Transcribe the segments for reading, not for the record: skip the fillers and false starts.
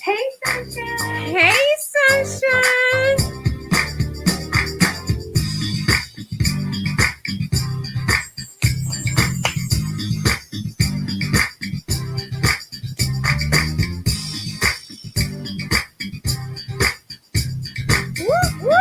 Hey, Sunshine. Hey, Sunshine. Woo, woo.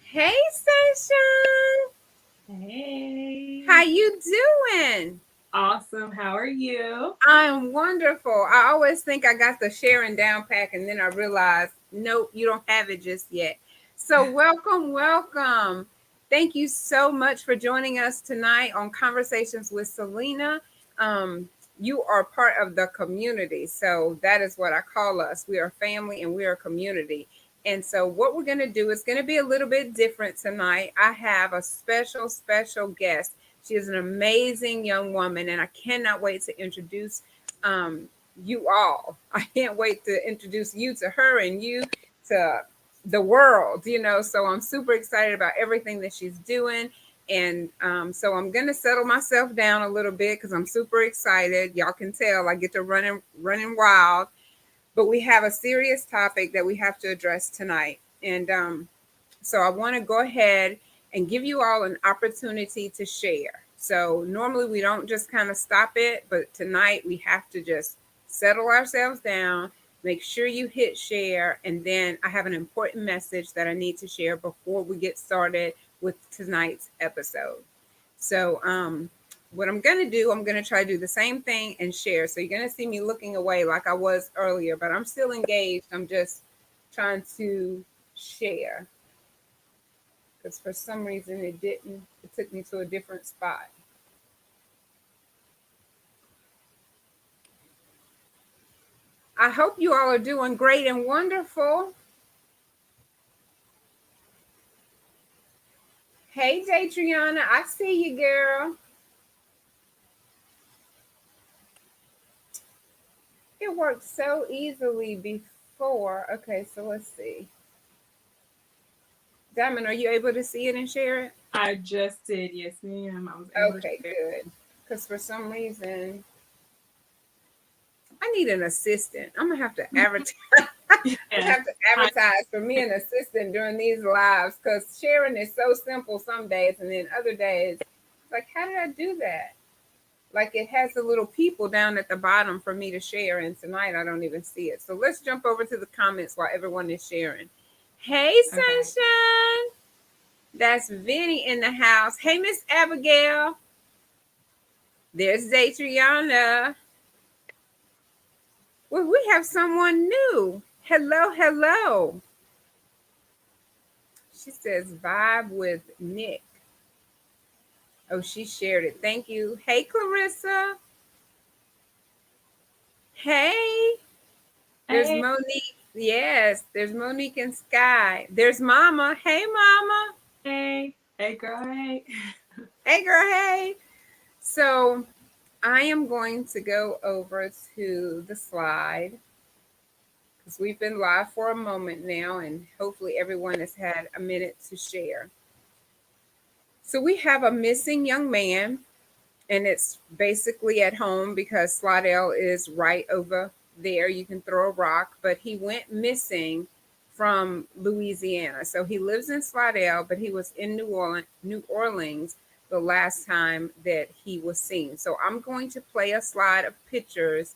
Hey, Sunshine. Hey. How you doing? Awesome. How are you? I'm wonderful. I always think I got the sharing down pack, and then I realize, nope, you don't have it just yet. So, welcome. Thank you so much for joining us tonight on Conversations with Celena. You are part of the community. So, that is what I call us. We are family and we are community. And so, what we're going to do is going to be a little bit different tonight. I have a special guest. She is an amazing young woman, and I cannot wait to introduce you all. I can't wait to introduce you to her and you to the world, So I'm super excited about everything that she's doing. And so I'm going to settle myself down a little bit because I'm super excited. Y'all can tell I get to running wild. But we have a serious topic that we have to address tonight. And so I want to go ahead and give you all an opportunity to share. So normally we don't just kind of stop it, but tonight we have to just settle ourselves down, make sure you hit share, and then I have an important message that I need to share before we get started with tonight's episode. So what I'm going to do, I'm going to try to do the same thing and share. So you're going to see me looking away like I was earlier, but I'm still engaged. I'm just trying to share because for some reason it didn't. It took me to a different spot. I hope you all are doing great and wonderful. Hey, Datriana, I see you, girl. It worked so easily before. Okay, so let's see. Diamond, are you able to see it and share it? I just did. Yes, ma'am. I was able Okay, to share. good. Because for some reason, I need an assistant. I'm gonna have to advertise. Yes. I have to advertise for me an assistant during these lives because sharing is so simple some days, and then other days, it's like, how did I do that? Like it has the little people down at the bottom for me to share, and tonight I don't even see it. So let's jump over to the comments while everyone is sharing. Hey, Okay. Sunshine. That's Vinny in the house. Hey, Miss Abigail. There's Zatriana. Well, we have someone new. Hello. She says vibe with Nick. Oh, she shared it. Thank you. Hey, Clarissa. Hey. There's Hey. Monique. Yes, there's Monique and Sky. There's Mama. Hey, Mama. Hey. Hey, girl. Hey. Hey, girl. Hey. So I am going to go over to the slide because we've been live for a moment now, and hopefully everyone has had a minute to share. So we have a missing young man, and it's basically at home because Slidell is right over there. You can throw a rock, but he went missing from Louisiana. So he lives in Slidell, but he was in New Orleans the last time that he was seen. So I'm going to play a slide of pictures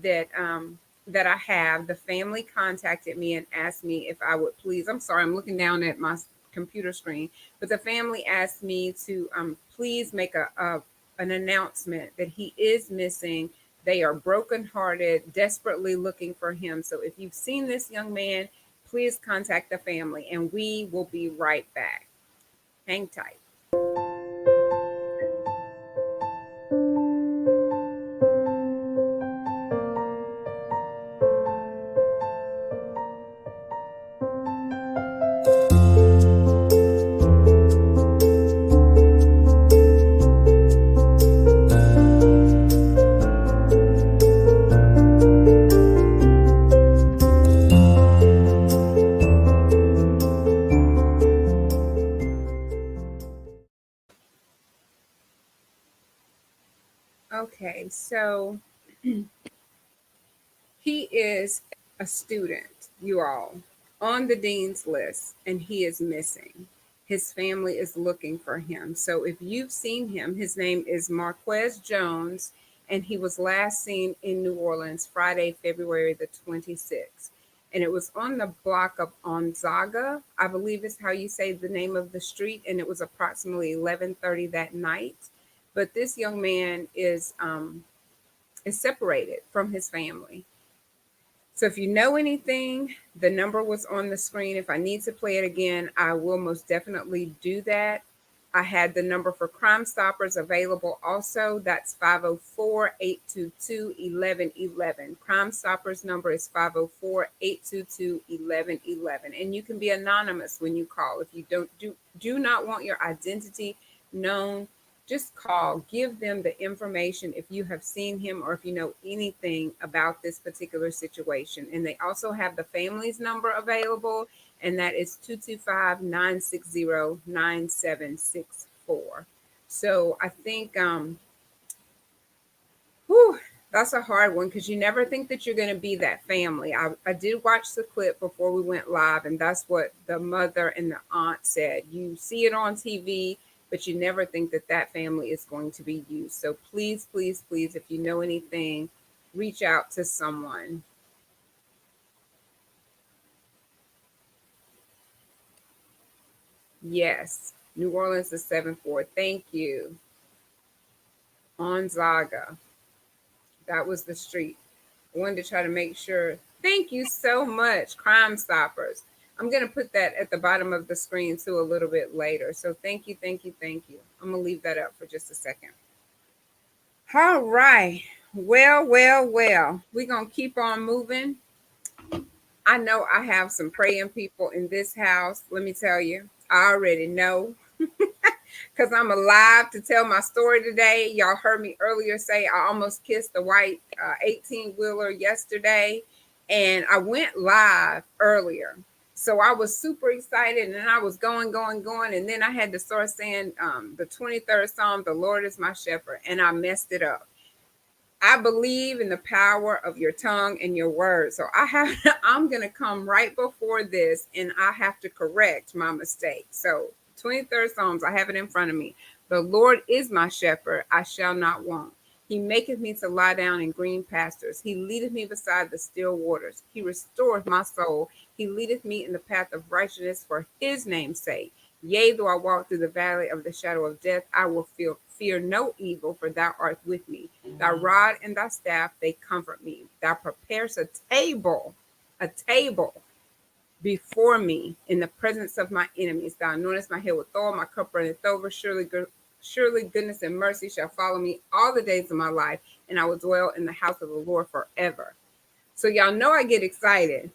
that I have. The family contacted me and asked me if I would please. I'm sorry, I'm looking down at my computer screen, but the family asked me to please make an announcement that he is missing. They are brokenhearted, desperately looking for him. So if you've seen this young man, please contact the family, and we will be right back. Hang tight. Okay, so he is a student, you all, on the dean's list, and he is missing. His family is looking for him. So if you've seen him, his name is Marquez Jones, and he was last seen in New Orleans Friday, February the 26th. And it was on the block of Onzaga, I believe is how you say the name of the street, and it was approximately 11:30 that night. But this young man is separated from his family. So if you know anything, the number was on the screen. If I need to play it again, I will most definitely do that. I had the number for Crime Stoppers available also. That's 504-822-1111. Crime Stoppers number is 504-822-1111. And you can be anonymous when you call. If you do not want your identity known, just call, give them the information if you have seen him or if you know anything about this particular situation. And they also have the family's number available, and that is 225-960-9764. So I think that's a hard one because you never think that you're going to be that family. I did watch the clip before we went live, and that's what the mother and the aunt said. You see it on TV, but you never think that that family is going to be you. So please, please, please, if you know anything, reach out to someone. Yes, New Orleans is 7-4. Thank you. Onzaga. That was the street. I wanted to try to make sure. Thank you so much, Crime Stoppers. I'm going to put that at the bottom of the screen too a little bit later. So thank you, thank you, thank you. I'm going to leave that up for just a second. All right. Well, well, well. We're going to keep on moving. I know I have some praying people in this house. Let me tell you, I already know because I'm alive to tell my story today. Y'all heard me earlier say I almost kissed the white 18-wheeler yesterday, and I went live earlier. So I was super excited, and I was going, and then I had to start saying the 23rd Psalm, the Lord is my shepherd, and I messed it up. I believe in the power of your tongue and your word. So I'm going to come right before this, and I have to correct my mistake. So 23rd Psalms, I have it in front of me. The Lord is my shepherd, I shall not want. He maketh me to lie down in green pastures. He leadeth me beside the still waters. He restoreth my soul. He leadeth me in the path of righteousness for his name's sake. Yea, though I walk through the valley of the shadow of death, I will fear no evil, for thou art with me. Thy rod and thy staff, they comfort me. Thou preparest a table before me in the presence of my enemies. Thou anointest my head with oil, my cup runneth over. Surely goodness and mercy shall follow me all the days of my life, and I will dwell in the house of the Lord forever. So y'all know I get excited.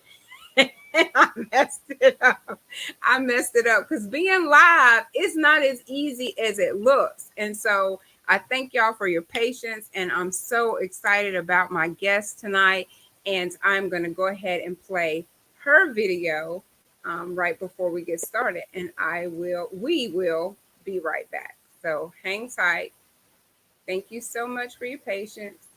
I messed it up. I messed it up because being live is not as easy as it looks. And so I thank y'all for your patience, and I'm so excited about my guest tonight. And I'm going to go ahead and play her video right before we get started, and we will be right back. So hang tight. Thank you so much for your patience.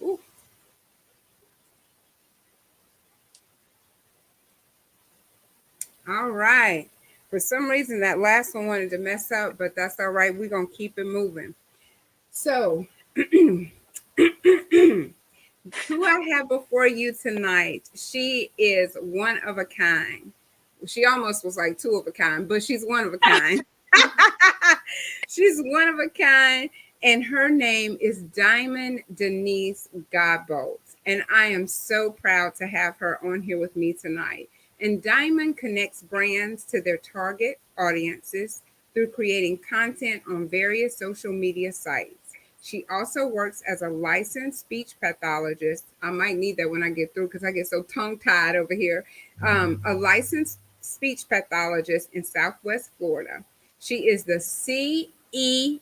Ooh. All right. For some reason, that last one wanted to mess up, but that's all right. We're going to keep it moving. So, who I have before you tonight, she is one of a kind. she almost was like two of a kind, but she's one of a kind. She's one of a kind, and her name is Diamond Denise Godbolt. And I am so proud to have her on here with me tonight. And Diamond connects brands to their target audiences through creating content on various social media sites. She also works as a licensed speech pathologist. I might need that when I get through because I get so tongue tied over here. A licensed speech pathologist in Southwest Florida. She is the CEO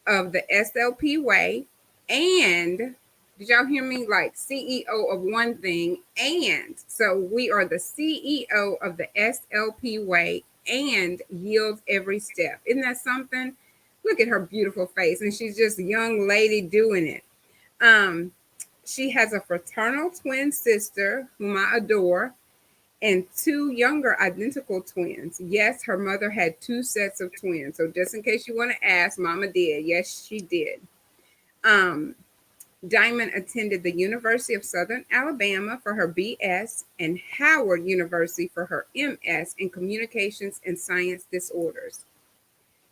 of the SLP Way. And did y'all hear me? Like CEO of one thing. And so we are the CEO of the SLP Way and Yield Every Step. Isn't that something? Look at her beautiful face. And she's just a young lady doing it. She has a fraternal twin sister whom I adore, and two younger identical twins. Yes, her mother had two sets of twins. So just in case you want to ask, Mama did. Yes, she did. Diamond attended the University of Southern Alabama for her BS and Howard University for her MS in Communications and Science Disorders.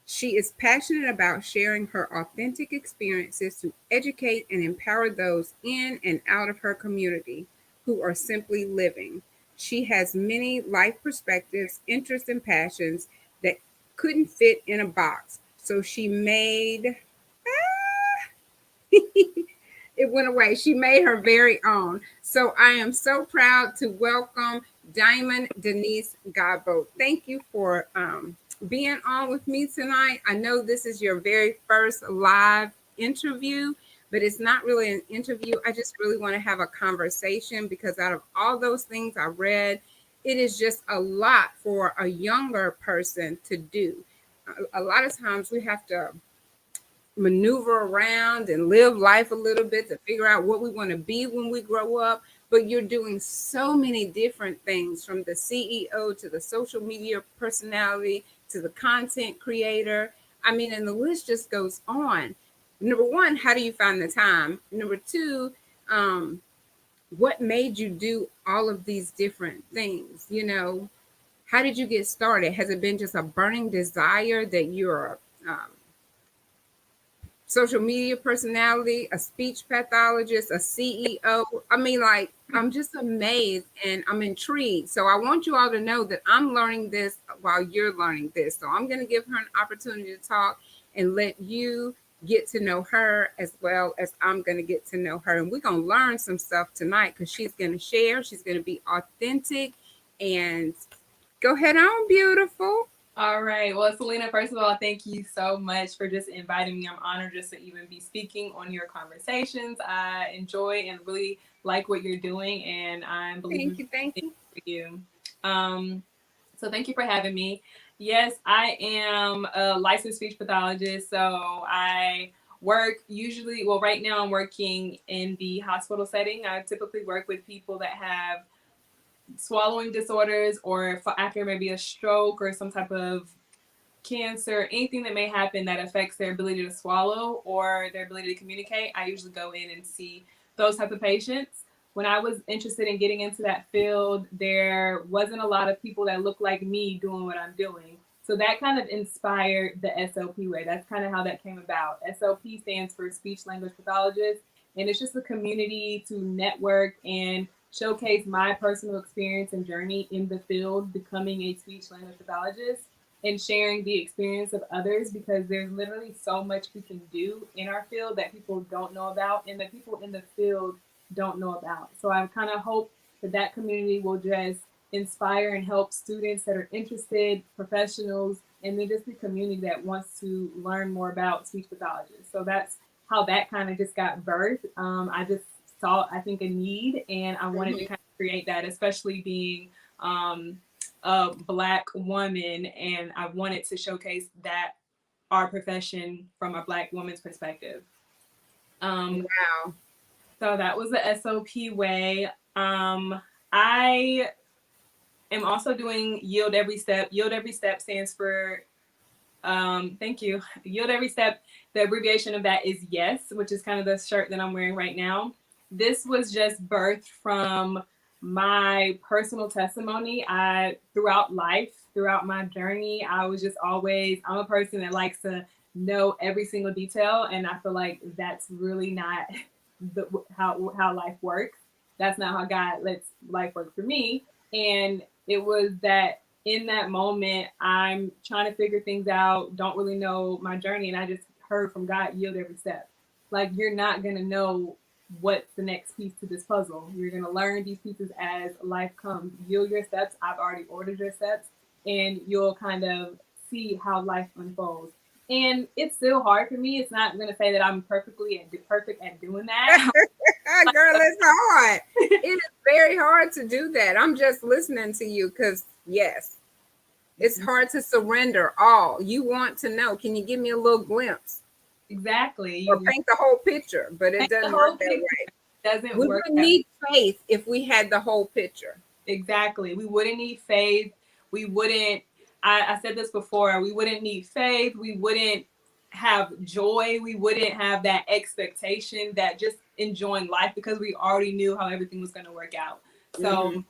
She is passionate about sharing her authentic experiences to educate and empower those in and out of her community who are simply living. She has many life perspectives, interests, and passions that couldn't fit in a box. So she made, it went away. She made her very own. So I am so proud to welcome Diamond Denise Godbolt. Thank you for being on with me tonight. I know this is your very first live interview, but it's not really an interview. I just really want to have a conversation because out of all those things I read, it is just a lot for a younger person to do. A lot of times we have to maneuver around and live life a little bit to figure out what we want to be when we grow up. But you're doing so many different things, from the CEO to the social media personality to the content creator. I mean, and the list just goes on. Number one, how do you find the time? Number two, what made you do all of these different things? You know, how did you get started? Has it been just a burning desire that you're social media personality, a speech pathologist, a CEO? I mean, like, I'm just amazed and I'm intrigued. So I want you all to know that I'm learning this while you're learning this. So I'm going to give her an opportunity to talk and let you get to know her as well as I'm going to get to know her. And we're going to learn some stuff tonight because she's going to share. She's going to be authentic. And go ahead on, beautiful. All right. Well, Celena, first of all, thank you so much for just inviting me. I'm honored just to even be speaking on your conversations. I enjoy and really like what you're doing, and I'm believing Thank you. for you. So thank you for having me. Yes, I am a licensed speech pathologist. So I work usually, well, right now I'm working in the hospital setting. I typically work with people that have swallowing disorders, or after maybe a stroke or some type of cancer, anything that may happen that affects their ability to swallow or their ability to communicate. I usually go in and see those type of patients. When I was interested in getting into that field, there wasn't a lot of people that looked like me doing what I'm doing. So that kind of inspired the SLP way. That's kind of how that came about. SLP stands for Speech Language Pathologist, and it's just a community to network and showcase my personal experience and journey in the field, becoming a speech language pathologist, and sharing the experience of others, because there's literally so much we can do in our field that people don't know about and that people in the field don't know about. So I kind of hope that that community will just inspire and help students that are interested, professionals, and then just the community that wants to learn more about speech pathologists. So that's how that kind of just got birthed. I just saw, I think, a need, and I wanted to kind of create that, especially being a Black woman, and I wanted to showcase that our profession from a Black woman's perspective. Wow. So that was the SOP way. I am also doing Yield Every Step. Yield Every Step stands for, thank you. Yield Every Step. The abbreviation of that is YES, which is kind of the shirt that I'm wearing right now. This was just birthed from my personal testimony, throughout life, throughout my journey, I was just always, I'm a person that likes to know every single detail. And I feel like that's really not how life works. That's not how God lets life work for me. And it was that in that moment, I'm trying to figure things out, don't really know my journey. And I just heard from God, yield every step. Like, you're not going to know what's the next piece to this puzzle. You're going to learn these pieces as life comes. Yield your steps. I've already ordered your steps, and you'll kind of see how life unfolds. And it's still hard for me. It's not going to say that I'm perfect at doing that. Girl, it's hard. It is very hard to do that. I'm just listening to you because, yes, it's hard to surrender all. You want to know. Can you give me a little glimpse? Exactly. Or paint the whole picture, but it doesn't work that way. Doesn't we work. We would need faith if we had the whole picture. Exactly. We wouldn't need faith. We wouldn't, I said this before, we wouldn't need faith. We wouldn't have joy. We wouldn't have that expectation, that just enjoying life, because we already knew how everything was going to work out. So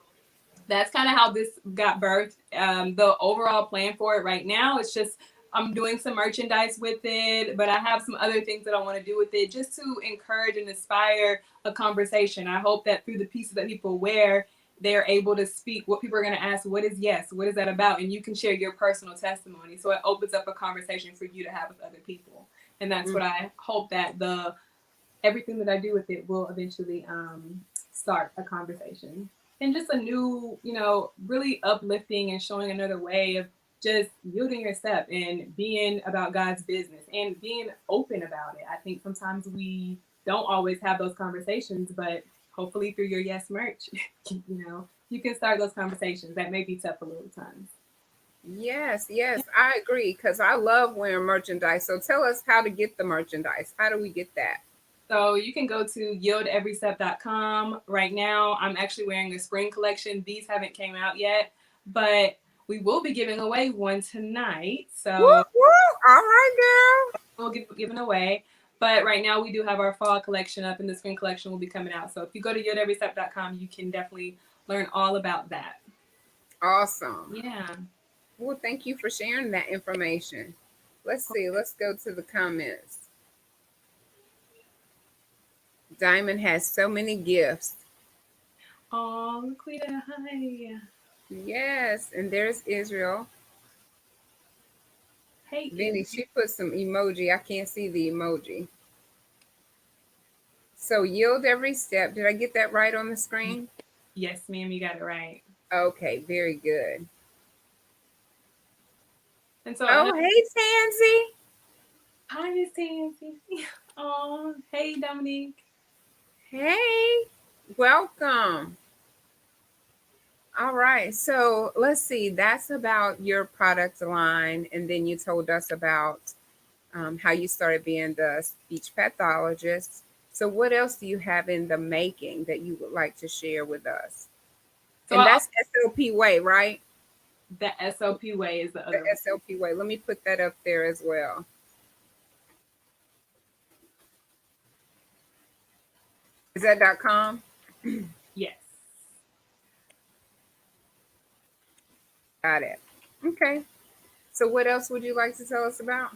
that's kind of how this got birthed. The overall plan for it right now, it's just, I'm doing some merchandise with it, but I have some other things that I want to do with it, just to encourage and inspire a conversation. I hope that through the pieces that people wear, they're able to speak. What people are going to ask, what is yes? What is that about? And you can share your personal testimony. So it opens up a conversation for you to have with other people. And that's what I hope, that everything that I do with it will eventually start a conversation. And just a new, really uplifting and showing another way of just yielding your step and being about God's business and being open about it. I think sometimes we don't always have those conversations, but hopefully through your Yes merch, you can start those conversations that may be tough a little times. Yes, I agree, because I love wearing merchandise. So tell us how to get the merchandise. How do we get that? So you can go to yieldeverystep.com. Right now, I'm actually wearing a spring collection. These haven't came out yet, but we will be giving away one tonight. So woo, woo. All right, girl. we'll giving away. But right now, we do have our fall collection up, and the spring collection will be coming out. So if you go to yieldeverystep.com, you can definitely learn all about that. Awesome. Yeah. Well, thank you for sharing that information. Let's see. Let's go to the comments. Diamond has so many gifts. Oh, Laquita, hi. Yes, and there's Israel. Hey, Vinny, she put some emoji. I can't see the emoji. So yield every step. Did I get that right on the screen? Yes, ma'am, you got it right. Okay, very good. And so, hey, Tansy. hi, Miss Tansy. Oh, hey, Dominique. Hey, welcome. All right, so let's see. That's about your product line, and then you told us about how you started being the speech pathologist. So what else do you have in the making that you would like to share with us? So And that's SLP Way, right? The SLP Way is the other one. SLP Way. Let me put that up there as well. Is that .com? Yes. Got it. Okay. So what else would you like to tell us about?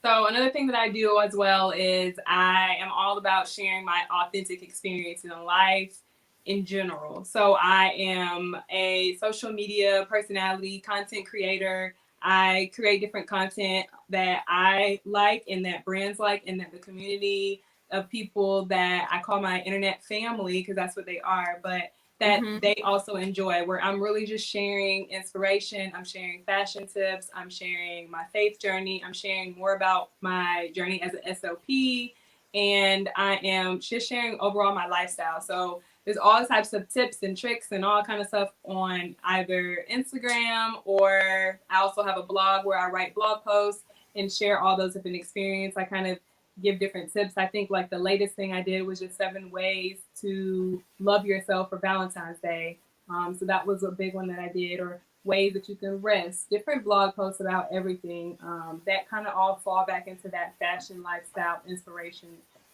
So another thing that I do as well is I am all about sharing my authentic experience in life in general. So I am a social media personality, content creator. I create different content that I like and that brands like, and that the community of people that I call my internet family, because that's what they are, but that they also enjoy, where I'm really just sharing inspiration. I'm sharing fashion tips. I'm sharing my faith journey. I'm sharing more about my journey as an SLP. And I am just sharing overall my lifestyle. So there's all types of tips and tricks and all kind of stuff on either Instagram, or I also have a blog where I write blog posts and share all those different experiences. I kind of give different tips. I think like the latest thing I did was just 7 ways to love yourself for Valentine's Day. So that was a big one that I did, or ways that you can rest, different blog posts about everything. That kind of all fall back into that fashion lifestyle inspiration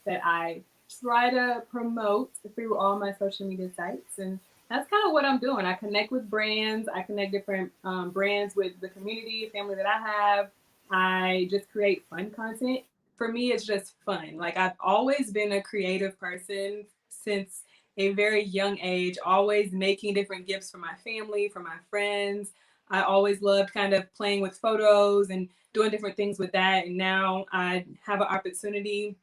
that I try to promote through all my social media sites. And that's kind of what I'm doing. I connect with brands. I connect different brands with the community, family that I have. I just create fun content. For me, it's just fun. Like I've always been a creative person since a very young age, always making different gifts for my family, for my friends. I always loved kind of playing with photos and doing different things with that. And now I have an opportunity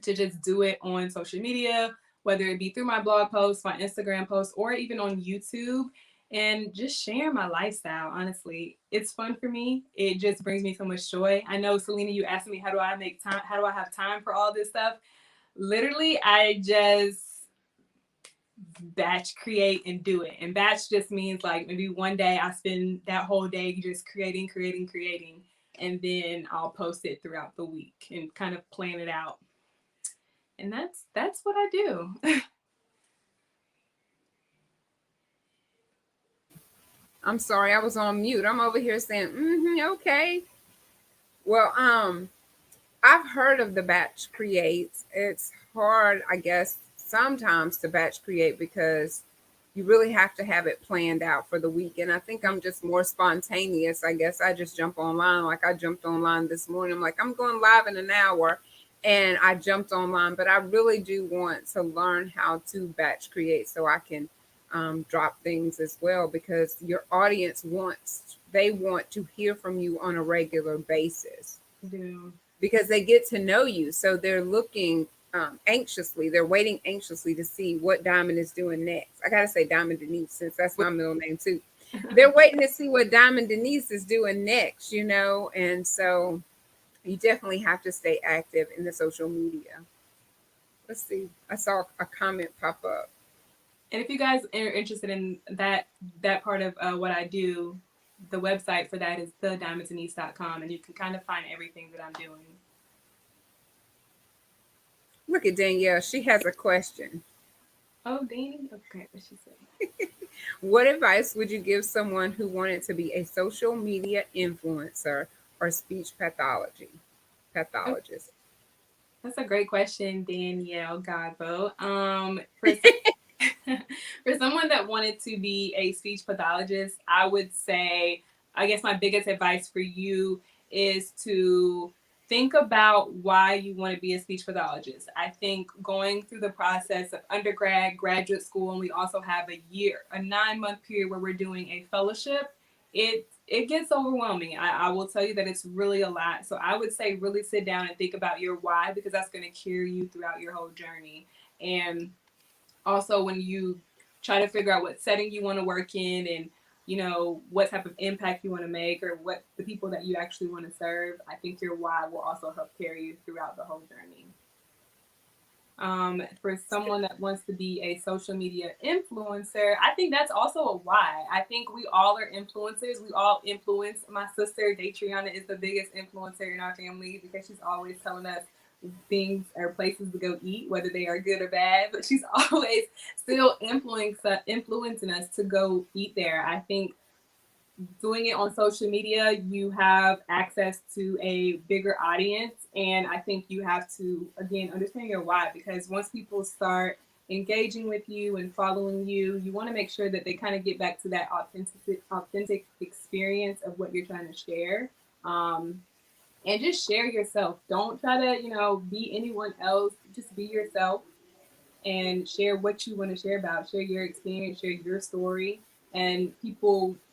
to just do it on social media, whether it be through my blog posts, my Instagram posts, or even on YouTube, and just share my lifestyle. Honestly, it's fun for me. It just brings me so much joy. I know, Celena, you asked me, how do I make time? How do I have time for all this stuff? Literally, I just batch create and do it. And batch just means like maybe one day I spend that whole day just creating, and then I'll post it throughout the week and kind of plan it out. And that's what I do. I'm sorry, I was on mute. I'm over here saying, okay. Well, I've heard of the batch creates. It's hard, I guess, sometimes to batch create because you really have to have it planned out for the week. And I think I'm just more spontaneous. I guess I just jump online. Like I jumped online this morning. I'm like, I'm going live in an hour. And I jumped online, but I really do want to learn how to batch create so I can drop things as well, because your audience they want to hear from you on a regular basis Do. because they get to know you. So they're looking anxiously, they're waiting anxiously to see what Diamond is doing next. I got to say Diamond Denise, since that's my middle name too. They're waiting to see what Diamond Denise is doing next, and so you definitely have to stay active in the social media. Let's see. I saw a comment pop up. And if you guys are interested in that part of what I do, the website for that is thediamondsandniece.com, and you can kind of find everything that I'm doing. Look at Danielle. She has a question. Oh, Danny? Okay, what she said. What advice would you give someone who wanted to be a social media influencer or speech pathologist? That's a great question, Danielle Godbolt. For for someone that wanted to be a speech pathologist, I would say, I guess my biggest advice for you is to think about why you want to be a speech pathologist. I think going through the process of undergrad, graduate school, and we also have a 9-month period where we're doing a fellowship, it gets overwhelming. I will tell you that it's really a lot. So I would say really sit down and think about your why, because that's going to carry you throughout your whole journey. And also when you try to figure out what setting you want to work in, and what type of impact you want to make, or what the people that you actually want to serve, I think your why will also help carry you throughout the whole journey. For someone that wants to be a social media influencer, I think that's also a why. I think we all are influencers. We all influence. My sister Datriana is the biggest influencer in our family because she's always telling us things or places to go eat, whether they are good or bad, but she's always still influencing us to go eat there. I think doing it on social media, you have access to a bigger audience. And I think you have to, again, understand your why, because once people start engaging with you and following you, you want to make sure that they kind of get back to that authentic experience of what you're trying to share. And just share yourself. Don't try to, be anyone else. Just be yourself and share what you want to share about. Share your experience, share your story. And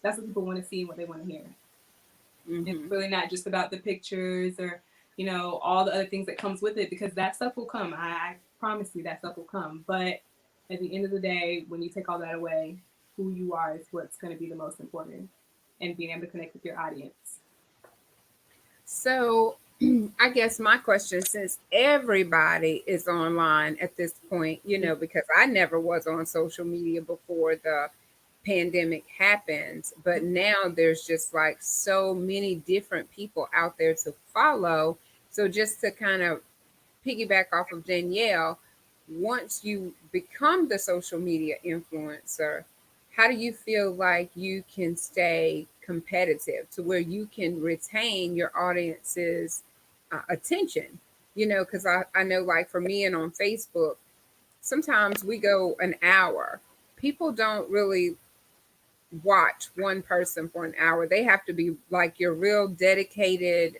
that's what people want to see and what they want to hear. It's Mm-hmm. really not just about the pictures or, all the other things that comes with it, because that stuff will come. I promise you that stuff will come. But at the end of the day, when you take all that away, who you are is what's going to be the most important, and being able to connect with your audience. So I guess my question, since everybody is online at this point, because I never was on social media before the pandemic happens, but now there's just like so many different people out there to follow. So just to kind of piggyback off of Danielle, once you become the social media influencer, how do you feel like you can stay competitive to where you can retain your audience's attention? Because I know, like for me and on Facebook, sometimes we go an hour people don't really watch one person for an hour. They have to be like your real dedicated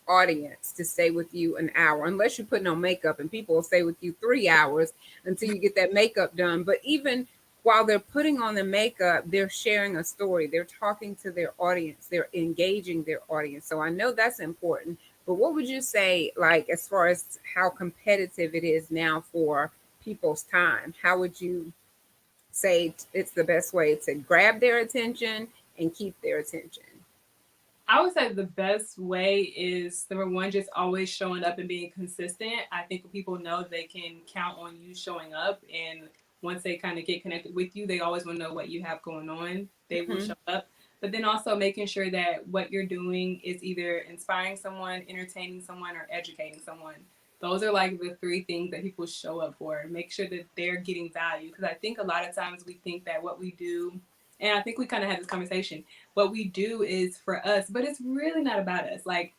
audience to stay with you an hour, unless you put no makeup, and people will stay with you 3 hours until you get that makeup done. But even while they're putting on the makeup, they're sharing a story, they're talking to their audience, they're engaging their audience. So I know that's important. But what would you say, like, as far as how competitive it is now for people's time? How would you say it's the best way to grab their attention and keep their attention? I would say the best way is, number one, just always showing up and being consistent. I think when people know they can count on you showing up, and once they kind of get connected with you, they always want to know what you have going on. They will Mm-hmm. show up. But then also making sure that what you're doing is either inspiring someone, entertaining someone, or educating someone. Those are like the three things that people show up for. Make sure that they're getting value. Because I think a lot of times we think that what we do, and I think we kind of had this conversation, what we do is for us, but it's really not about us. Like,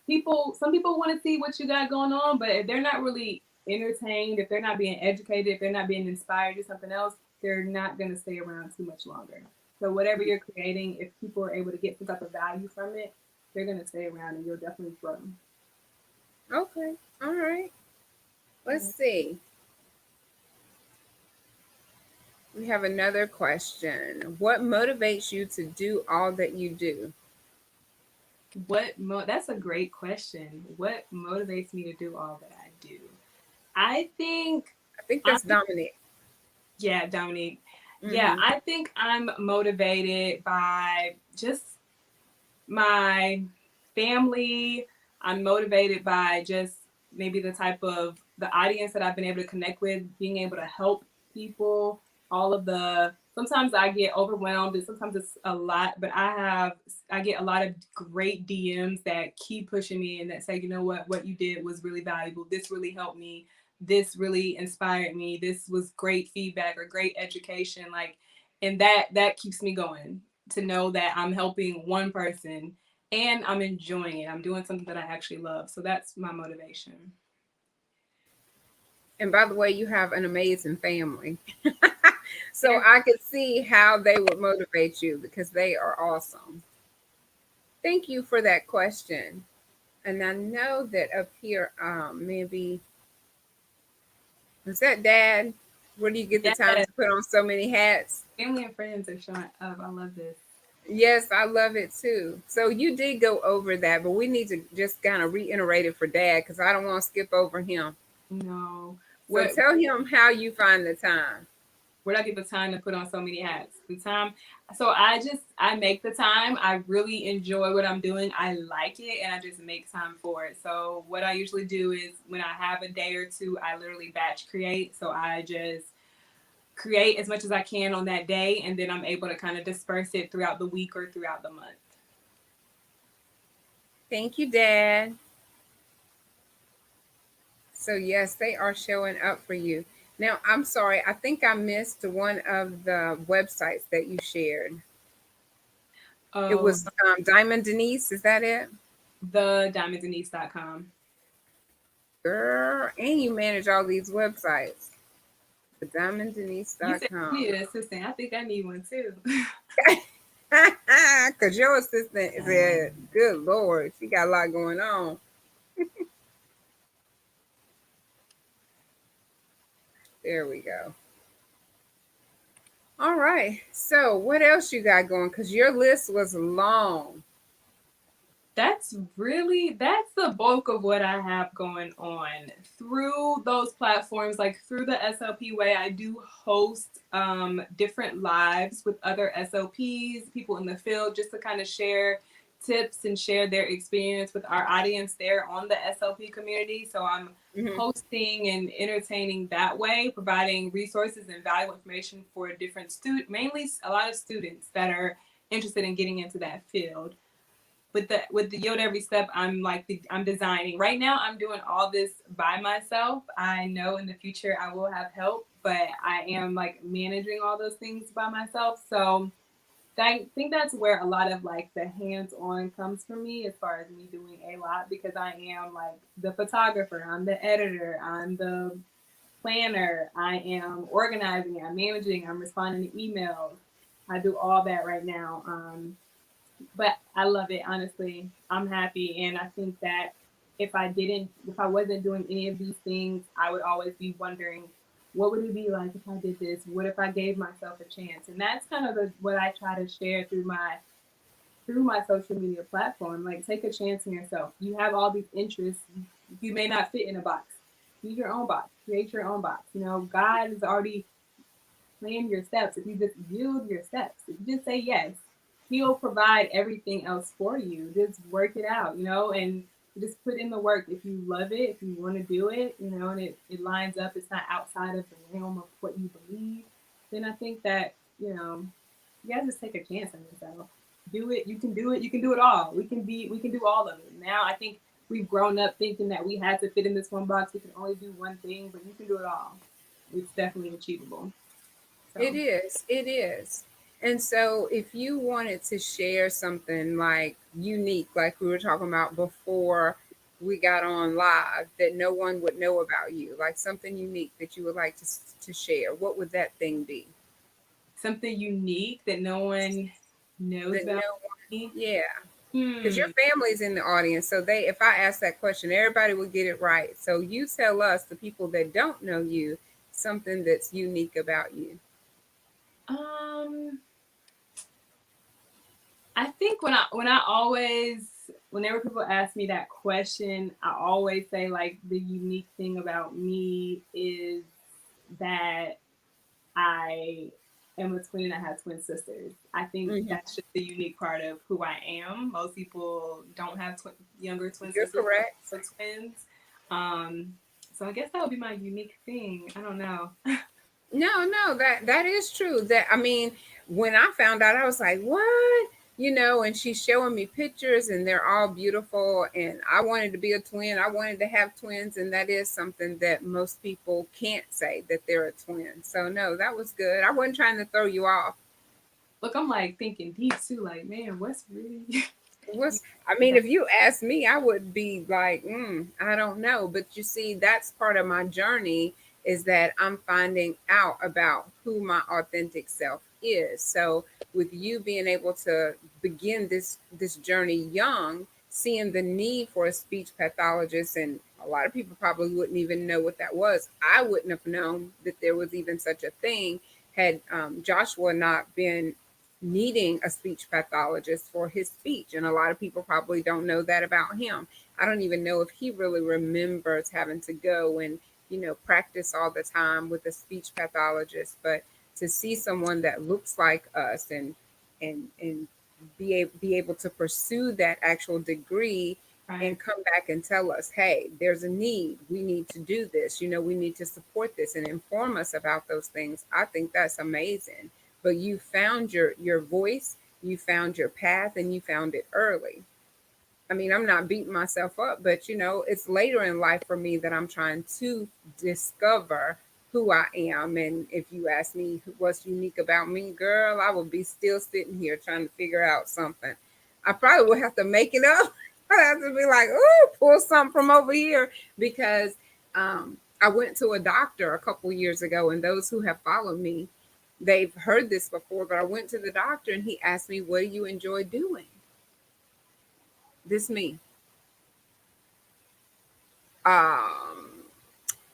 some people want to see what you got going on, but if they're not really entertained, if they're not being educated, if they're not being inspired to something else, they're not going to stay around too much longer. So whatever you're creating, if people are able to get some type of value from it, they're going to stay around and you'll definitely grow. Okay. All right. Let's see. We have another question. What motivates you to do all that you do? That's a great question. What motivates me to do all that I do? I think I think I'm that's Dominic. Yeah, Dominique. Yeah, Mm-hmm. I think I'm motivated by just my family. I'm motivated by just maybe the type of the audience that I've been able to connect with, being able to help people. All of the Sometimes I get overwhelmed and sometimes it's a lot, but I get a lot of great DMs that keep pushing me and that say, you know what you did was really valuable. This really helped me. This really inspired me. This was great feedback or great education. Like, and that keeps me going, to know that I'm helping one person and I'm enjoying it. I'm doing something that I actually love. So that's my motivation. And by the way, you have an amazing family. So They're I could see how they would motivate you because they are awesome. Thank you for that question. And I know that up here, maybe, was that Dad? Where do you get the time Yes, to put on so many hats? family and friends are showing up. I love this. Yes, I love it too. So you did go over that, but we need to just kind of reiterate it for Dad because I don't want to skip over him. No. So What tell him how you find the time. where do I get the time to put on so many hats? The time. So I make the time. I really enjoy what I'm doing. I like it and I just make time for it. So what I usually do is when I have a day or two, I literally batch create. So I just create as much as I can on that day, and then I'm able to kind of disperse it throughout the week or throughout the month. Thank you, Dad. So yes, they are showing up for you. Now, I'm sorry. I think I missed one of the websites that you shared. It Oh, was Diamond Denise. Is that it? the diamonddenise.com. Girl, and you manage all these websites. The You said you diamonddenise.com. need an assistant. I think I need one too. Because your assistant is a good Lord. She got a lot going on. There we go. All right. So, what else you got going? Because your list was long. That's the bulk of what I have going on through those platforms. Like through the SLP way, I do host different lives with other SLPs, people in the field, just to kind of share tips and share their experience with our audience there on the SLP community. So I'm Hmm. hosting and entertaining that way, providing resources and valuable information for different students, mainly a lot of students that are interested in getting into that field. With the Yoda Every Step, I'm designing right now. I'm doing all this by myself. I know in the future I will have help, but I am like managing all those things by myself. So I think that's where a lot of like the hands-on comes from me, as far as me doing a lot, because I am like the photographer, I'm the editor, I'm the planner. I am organizing. I'm managing. I'm responding to emails. I do all that right now. But I love it, honestly. I'm happy, and I think that if I wasn't doing any of these things, I would always be wondering, what would it be like if I did this? What if I gave myself a chance? And that's kind of what I try to share through my social media platform. Like, take a chance on yourself. You have all these interests. You may not fit in a box. Be your own box. Create your own box. God has already plan your steps. If you just yield your steps, if you just say yes, He'll provide everything else for you. Just work it out, and just put in the work. If you love it, if you want to do it, and it lines up, it's not outside of the realm of what you believe, then I think that, you gotta just take a chance on yourself. Do it. You can do it. You can do it all. We can do all of it. Now I think we've grown up thinking that we had to fit in this one box. We can only do one thing, but you can do it all. It's definitely achievable. It So, is. It is. And so, if you wanted to share something like unique, like we were talking about before we got on live, that no one would know about you, like something unique that you would like to share, what would that thing be? something unique that no one knows That about no one, me. yeah, because Hmm. your family's in the audience. So, if I ask that question, everybody would get it right. So, you tell us, the people that don't know you, something that's unique about you. Um. I think when I always whenever people ask me that question, I always say like the unique thing about me is that I am a twin and I have twin sisters. I think Mhm. that's just the unique part of who I am. Most people don't have younger twin You're sisters correct. or twins. Um, so I guess that would be my unique thing. I don't know. No, no, that is true. That, I mean, when I found out, I was like, "What?" And she's showing me pictures, and they're all beautiful. And I wanted to be a twin. I wanted to have twins, and that is something that most people can't say, that they're a twin. So no, that was good. I wasn't trying to throw you off. Look, I'm like thinking deep too. Like, man, what's really Was unique I mean, about? if you ask me, I would be like, I don't know. But you see, that's part of my journey, is that I'm finding out about who my authentic self is. So with you being able to begin this journey young, seeing the need for a speech pathologist, and a lot of people probably wouldn't even know what that was. I wouldn't have known that there was even such a thing had Joshua not been needing a speech pathologist for his speech. And a lot of people probably don't know that about him. I don't even know if he really remembers having to go and, practice all the time with a speech pathologist. But to see someone that looks like us, and be able to pursue that actual degree Right. and come back and tell us, hey, there's a need. We need to do this. We need to support this and inform us about those things. I think that's amazing. But you found your voice, you found your path, and you found it early. I mean, I'm not beating myself up, but it's later in life for me that I'm trying to discover who I am. And if you ask me what's unique about me, girl, I will be still sitting here trying to figure out something. I probably would have to make it up. I have to be like, oh, pull something from over here, because I went to a doctor a couple years ago, and those who have followed me, they've heard this before. But I went to the doctor, and he asked me, "What do you enjoy doing?" This me. Um,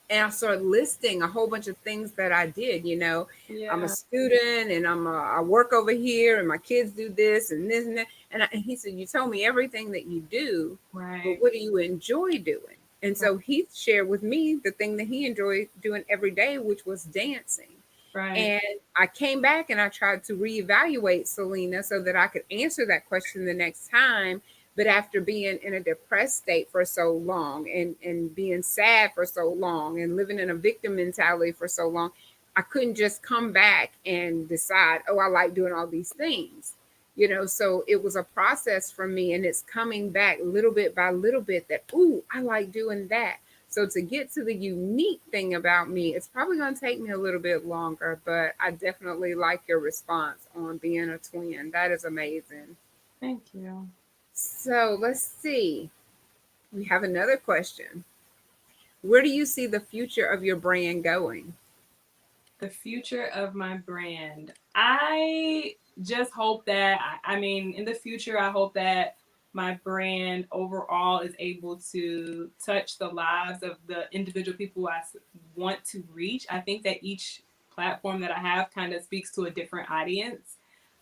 and I started listing a whole bunch of things that I did. I'm a Yeah. student, and I work over here, and my kids do this and this and that. And he said, "You told me everything that you do, but Right. what do you enjoy doing?" And Right. so he shared with me the thing that he enjoyed doing every day, which was dancing. Right. And I came back and I tried to reevaluate Celena so that I could answer that question the next time. But after being in a depressed state for so long, and being sad for so long, and living in a victim mentality for so long, I couldn't just come back and decide, oh, I like doing all these things. So it was a process for me, and it's coming back little bit by little bit that, ooh, I like doing that. So to get to the unique thing about me, it's probably going to take me a little bit longer, but I definitely like your response on being a twin. That is amazing. Thank you. So let's see. We have another question. Where do you see the future of your brand going? The future of my brand. I just hope that, I mean, in the future, I hope that my brand overall is able to touch the lives of the individual people want to reach. I think that each platform that I have kind of speaks to a different audience.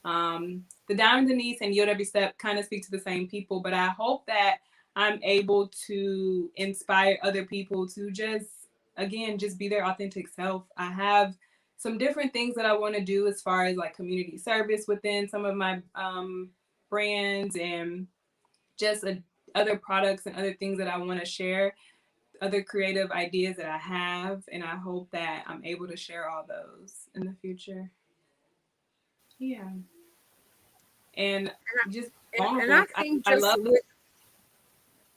The Diamond Denise and Yield Every Step kind of speak to the same people, but I hope that I'm able to inspire other people to just, again, just be their authentic self. I have some different things that I want to do as far as like community service within some of my brands, and just other products and other things that I want to share, other creative ideas that I have. And I hope that I'm able to share all those in the future. Yeah. And just And I vulnerable. think I just love, with,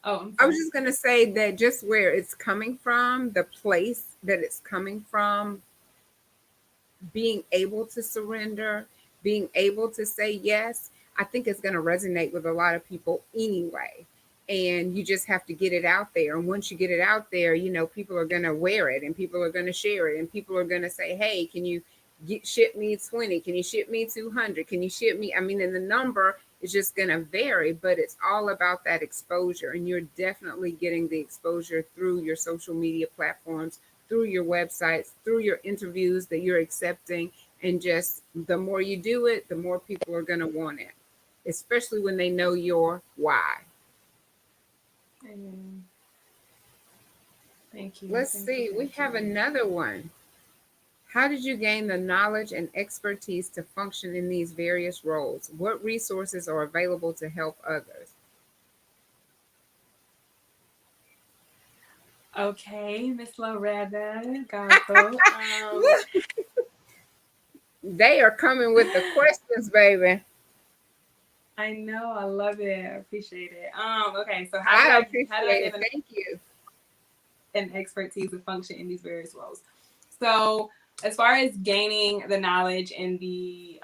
oh, I'm I was sorry. just going to say that just where it's coming from, the place that it's coming from, being able to surrender, being able to say yes, I think it's going to resonate with a lot of people anyway. And you just have to get it out there. And once you get it out there, people are going to wear it and people are going to share it and people are going to say, hey, can you ship me 20? Can you ship me 200? Can you ship me? I mean, and the number is just going to vary, but it's all about that exposure. And you're definitely getting the exposure through your social media platforms, through your websites, through your interviews that you're accepting. And just the more you do it, the more people are going to want it, especially when they know your why. Amen. Thank you. Let's Thank you. see, we Thank have you. another one. How did you gain the knowledge and expertise to function in these various roles? What resources are available to help others? Okay, Miss Loretta Godbolt. They are coming with the questions, baby. I know, I love it. I appreciate it. Okay, so I how did I appreciate get it. Thank you. an expertise to function in these various roles? So as far as gaining the knowledge and the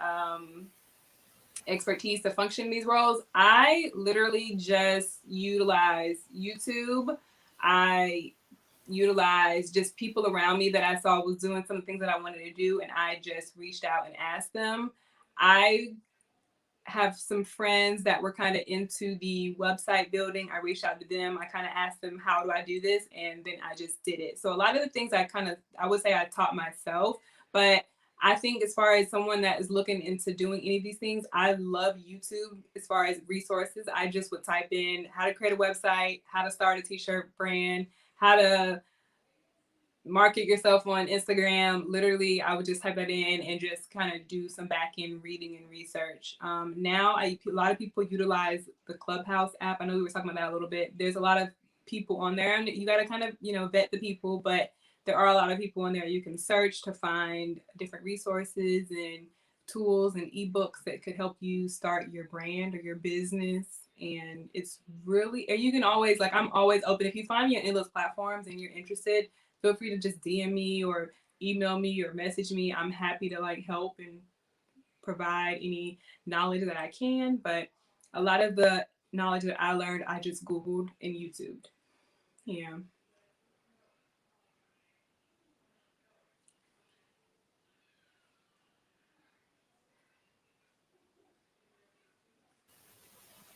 expertise to function in these roles, I literally just utilize YouTube. I utilize just people around me that I saw was doing some things that I wanted to do, and I just reached out and asked them. I have some friends that were kind of into the website building. I reached out to them. I kind of asked them, how do I do this? And then I just did it. So a lot of the things I would say I taught myself, but I think as far as someone that is looking into doing any of these things, I love YouTube as far as resources. I just would type in how to create a website, how to start a t-shirt brand, how to market yourself on Instagram. Literally, I would just type that in and just kind of do some back end reading and research. Now, a lot of people utilize the Clubhouse app. I know we were talking about that a little bit. There's a lot of people on there, and you got to kind of, vet the people, but there are a lot of people on there you can search to find different resources and tools and ebooks that could help you start your brand or your business. And it's really, and you can always, like, I'm always open. If you find me on any of those platforms and you're interested, feel free to just DM me or email me or message me. I'm happy to like help and provide any knowledge that I can. But a lot of the knowledge that I learned, I just Googled and YouTubed. Yeah.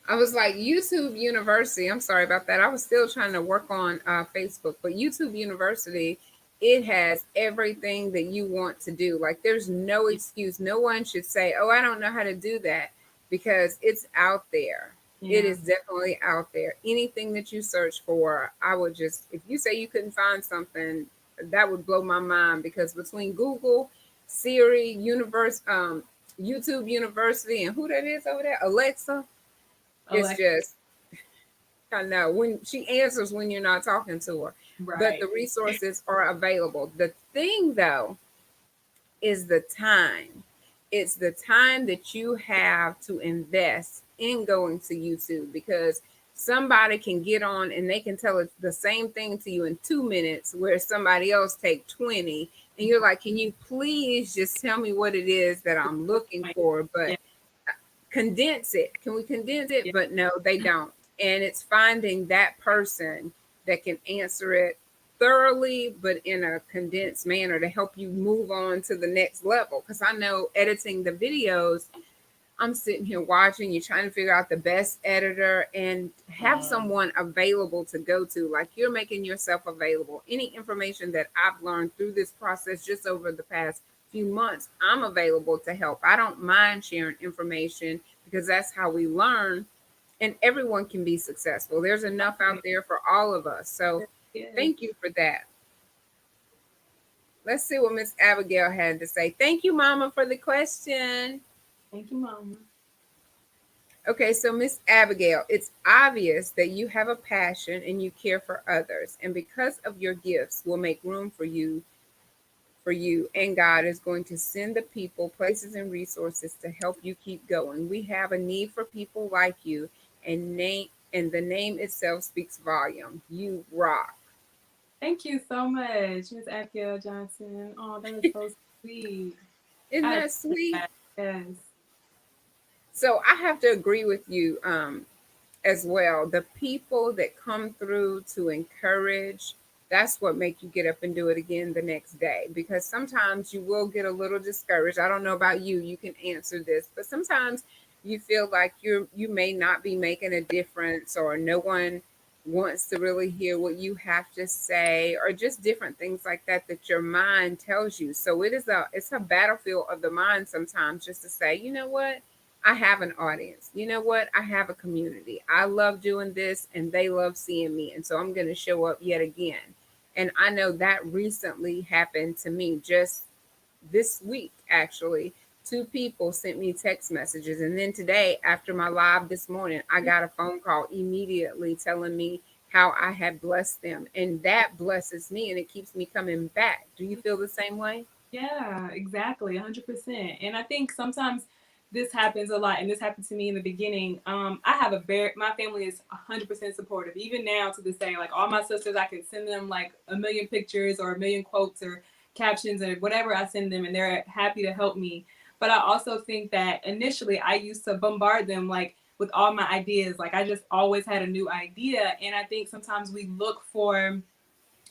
I was like, YouTube University. I'm sorry about that. I was still trying to work on Facebook, but YouTube University, it has everything that you want to do. Like, there's no excuse. No one should say, oh, I don't know how to do that, because it's out there. It Yeah. is definitely out there. Anything that you search for, I would just, if you say you couldn't find something, that would blow my mind, because between Google, Siri, YouTube University, and who that is over there, Alexa, it's Alexa. just, I know when she answers when you're not talking to her, but Right. the resources are available. The thing though is the time. It's the time that you have to invest in going to YouTube, because somebody can get on and they can tell it the same thing to you in 2 minutes, where somebody else take 20. And you're like, can you please just tell me what it is that I'm looking for? But Yeah. condense it. Can we condense it? Yeah. But no, they don't. And it's finding that person that can answer it thoroughly, but in a condensed manner to help you move on to the next level. Because I know editing the videos, I'm sitting here watching, you're trying to figure out the best editor and have someone available to go to. Like you're making yourself available. Any information that I've learned through this process just over the past few months, I'm available to help. I don't mind sharing information because that's how we learn, and everyone can be successful. There's enough out there for all of us. So Yes. thank you for that. Let's see what Miss Abigail had to say. Thank you, Mama, for the question. Thank you, Mama. Okay, so Miss Abigail, it's obvious that you have a passion and you care for others, and because of your gifts, will make room for you, and God is going to send the people, places, and resources to help you keep going. We have a need for people like you, and the name itself speaks volume. You rock. Thank you so much, Miss Abigail Johnson. Oh, that is so sweet. Isn't I that appreciate sweet? that. Yes. So I have to agree with you as well. The people that come through to encourage, that's what make you get up and do it again the next day. Because sometimes you will get a little discouraged. I don't know about you. You can answer this, but sometimes you feel like you may not be making a difference, or no one wants to really hear what you have to say, or just different things like that that your mind tells you. So it's a battlefield of the mind sometimes, just to say, you know what, I have an audience. You know what? I have a community. I love doing this and they love seeing me. And so I'm going to show up yet again. And I know that recently happened to me just this week, actually. Two people sent me text messages. And then today, after my live this morning, I got a phone call immediately telling me how I had blessed them. And that blesses me and it keeps me coming back. Do you feel the same way? Yeah, exactly, 100%. And I think sometimes this happens a lot, and this happened to me in the beginning. I have my family is 100% supportive. Even now to this day, like all my sisters, I could send them like a million pictures or a million quotes or captions or whatever I send them, and they're happy to help me. But I also think that initially I used to bombard them like with all my ideas. Like I just always had a new idea, and I think sometimes we look for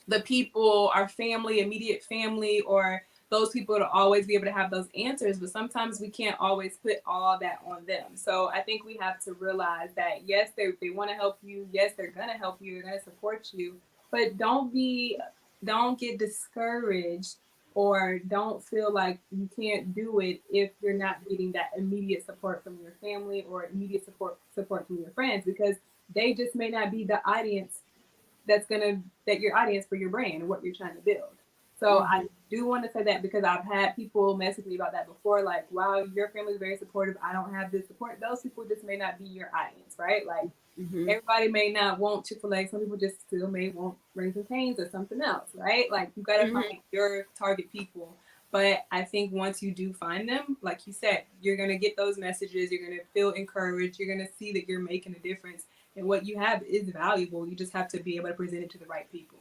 the people, our family, immediate family, or those people to always be able to have those answers, but sometimes we can't always put all that on them. So I think we have to realize that yes, they want to help you, yes, they're gonna help you, they're gonna support you, but don't get discouraged or don't feel like you can't do it if you're not getting that immediate support from your family or immediate support from your friends, because they just may not be the audience that your audience for your brand and what you're trying to build. So I Mm-hmm. do want to say that because I've had people message me about that before, like, wow, your family is very supportive. I don't have this support. Those people just may not be your audience, right? Like Mm-hmm. everybody may not want Chick-fil-A. Some people just still may want Raising Cane's or something else, right? Like you gotta Mm-hmm. find your target people. But I think once you do find them, like you said, you're gonna get those messages, you're gonna feel encouraged, you're gonna see that you're making a difference and what you have is valuable. You just have to be able to present it to the right people.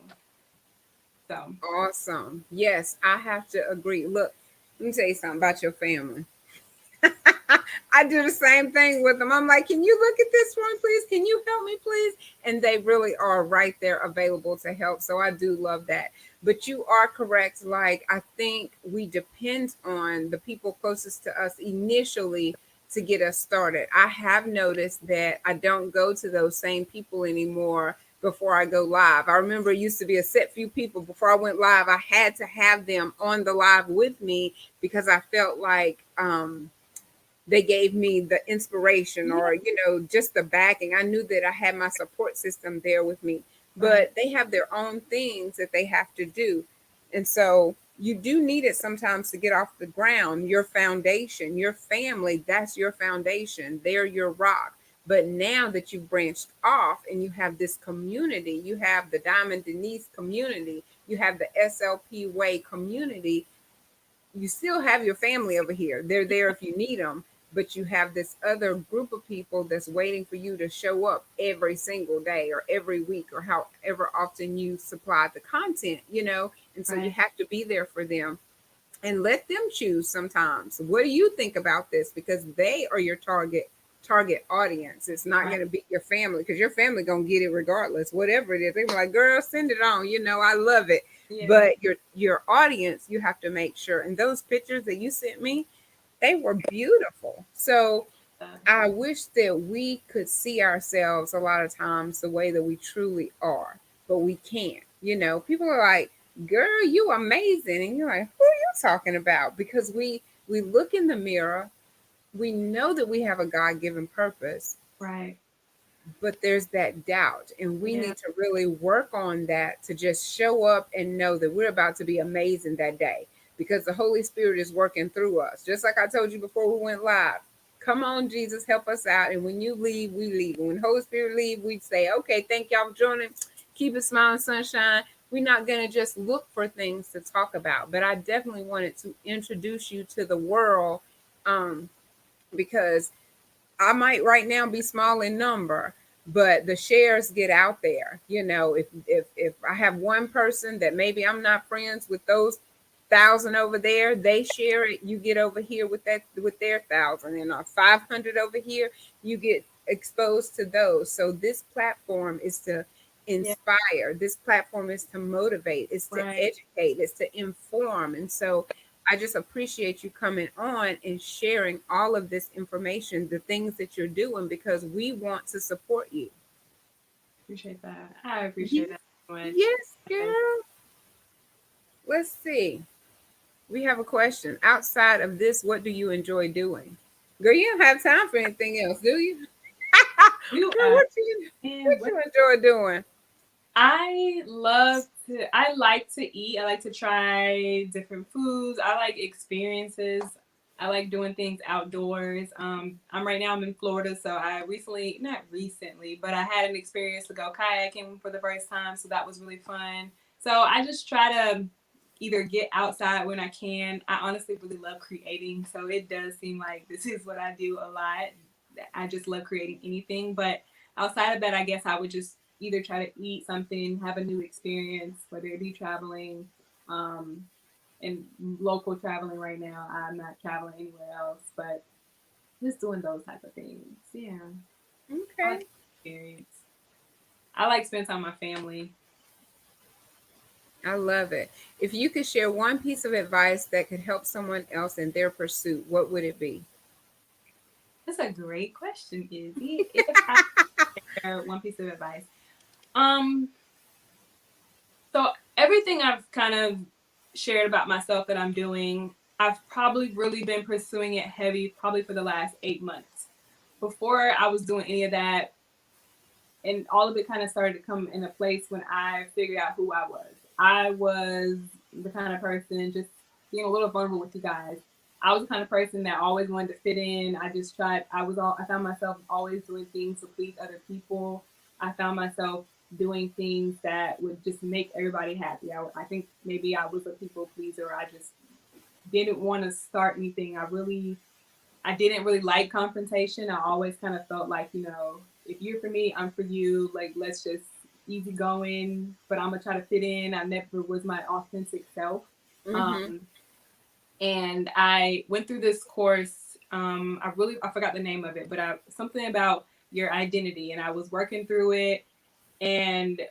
So Awesome. Yes, I have to agree. Look, let me tell you something about your family. I do the same thing with them. I'm like, can you look at this one, please? Can you help me, please? And they really are right there available to help. So I do love that. But you are correct. Like, I think we depend on the people closest to us initially to get us started. I have noticed that I don't go to those same people anymore before I go live. I remember it used to be a set few people before I went live. I had to have them on the live with me because I felt like they gave me the inspiration, yeah, or just the backing. I knew that I had my support system there with me, right, but they have their own things that they have to do. And so you do need it sometimes to get off the ground. Your foundation, your family, that's your foundation. They're your rock. But now that you've branched off and you have this community, you have the Diamond Denise community, you have the SLP Way community, you still have your family over here. They're there if you need them, but you have this other group of people that's waiting for you to show up every single day or every week or however often you supply the content. And so you right. have to be there for them and let them choose sometimes. What do you think about this? Because they are your target target audience. It's not Right. going to be your family, because your family going to get it regardless, whatever it is. They're like, girl, send it on. I love it. Yeah. But your audience, you have to make sure. And those pictures that you sent me, they were beautiful. So I wish that we could see ourselves a lot of times the way that we truly are, but we can't. People are like, girl, you amazing. And you're like, who are you talking about? Because we look in the mirror, we know that we have a God-given purpose, Right. but there's that doubt. And we Yeah. need to really work on that, to just show up and know that we're about to be amazing that day, because the Holy Spirit is working through us. Just like I told you before we went live. Come on, Jesus, help us out. And when you leave, we leave. And when the Holy Spirit leave, we say, okay, thank y'all for joining. Keep it smiling, sunshine. We're not going to just look for things to talk about. But I definitely wanted to introduce you to the world, because I might right now be small in number, but the shares get out there. If I have one person that maybe I'm not friends with, those 1,000 over there, they share it, you get over here with their 1,000, and 500 over here, you get exposed to those. So this platform is to Yeah. inspire. This platform is to motivate. It's to Right. educate. It's to inform. And so I just appreciate you coming on and sharing all of this information, the things that you're doing, because we want to support you. Appreciate that. I appreciate Yes, that so much. yes, girl. Let's see. We have a question. Outside of this, what do you enjoy doing? Girl, you don't have time for anything else, do you? You Girl, what and you enjoy doing? I like to eat. I like to try different foods. I like experiences. I like doing things outdoors. I'm in Florida, so not recently, but I had an experience to go kayaking for the first time, so that was really fun. So I just try to either get outside when I can. I honestly really love creating, so it does seem like this is what I do a lot. I just love creating anything, but outside of that, I guess I would just either try to eat something, have a new experience, whether it be traveling, um, and local traveling right now. I'm not traveling anywhere else, but just doing those type of things. Yeah, I like Okay. experience. I like spend time with my family. I love it. If you could share one piece of advice that could help someone else in their pursuit, what would it be? That's a great question, Izzy. If I share one piece of advice, um, so everything I've kind of shared about myself that I'm doing, I've probably really been pursuing it heavy, probably for the last 8 months. Before I was doing any of that, and all of it kind of started to come in a place when I figured out who I was. I was the kind of person, just being a little vulnerable with you guys. I was the kind of person that always wanted to fit in. I found myself always doing things to please other people. I found myself doing things that would just make everybody happy. I think maybe I was a people pleaser. I just didn't want to start anything. I didn't really like confrontation. I always kind of felt like, if you're for me, I'm for you. Like, let's just easy going, but I'm gonna try to fit in. I never was my authentic self. Mm-hmm. Um, and I went through this course. I forgot the name of it, but something about your identity, and I was working through it. And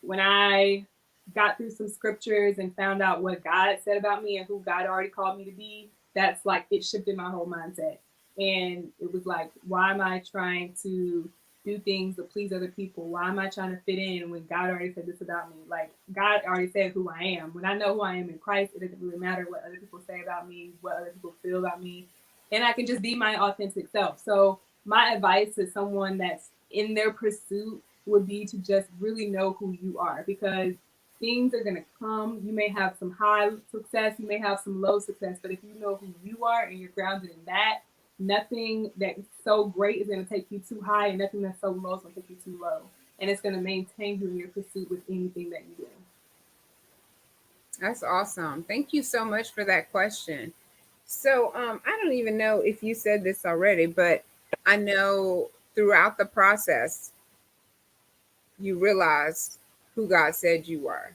when I got through some scriptures and found out what God said about me and who God already called me to be, that's like it shifted my whole mindset. And it was like, why am I trying to do things to please other people? Why am I trying to fit in when God already said this about me? Like, God already said who I am. When I know who I am in Christ, it doesn't really matter what other people say about me, what other people feel about me. And I can just be my authentic self. So my advice to someone that's in their pursuit would be to just really know who you are, because things are going to come. You may have some high success, you may have some low success, but if you know who you are and you're grounded in that, nothing that's so great is going to take you too high, and nothing that's so low is going to take you too low. And it's going to maintain you in your pursuit with anything that you do. That's awesome. Thank you so much for that question. So, I don't even know if you said this already, but I know throughout the process, you realize who God said you were.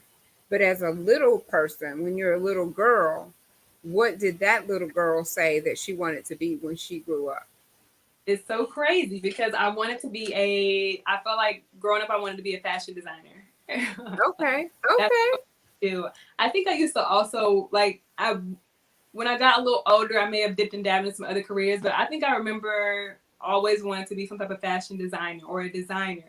But as a little person, when you're a little girl, what did that little girl say that she wanted to be when she grew up? It's so crazy because I felt like growing up, I wanted to be a fashion designer. Okay. That's Okay. what I do. I think I used to also when I got a little older, I may have dipped and dabbed in some other careers, but I think I remember always wanting to be some type of fashion designer or a designer.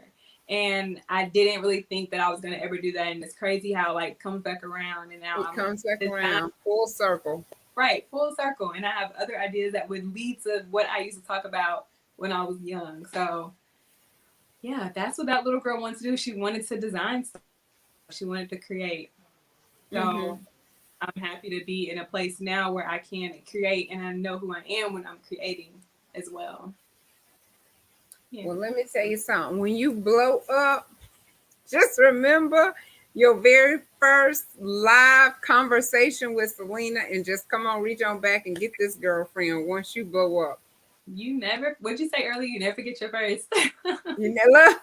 And I didn't really think that I was gonna ever do that. And it's crazy how like comes back around and now It I'm comes back design around full circle. right, full circle. And I have other ideas that would lead to what I used to talk about when I was young. So yeah, that's what that little girl wanted to do. She wanted to design stuff. She wanted to create. Mm-hmm. So I'm happy to be in a place now where I can create and I know who I am when I'm creating as well. Yeah. Well, let me tell you something. When you blow up, just remember your very first live conversation with Celena and just come on, reach on back and get this girlfriend once you blow up. What'd you say earlier? You never forget your first. You never,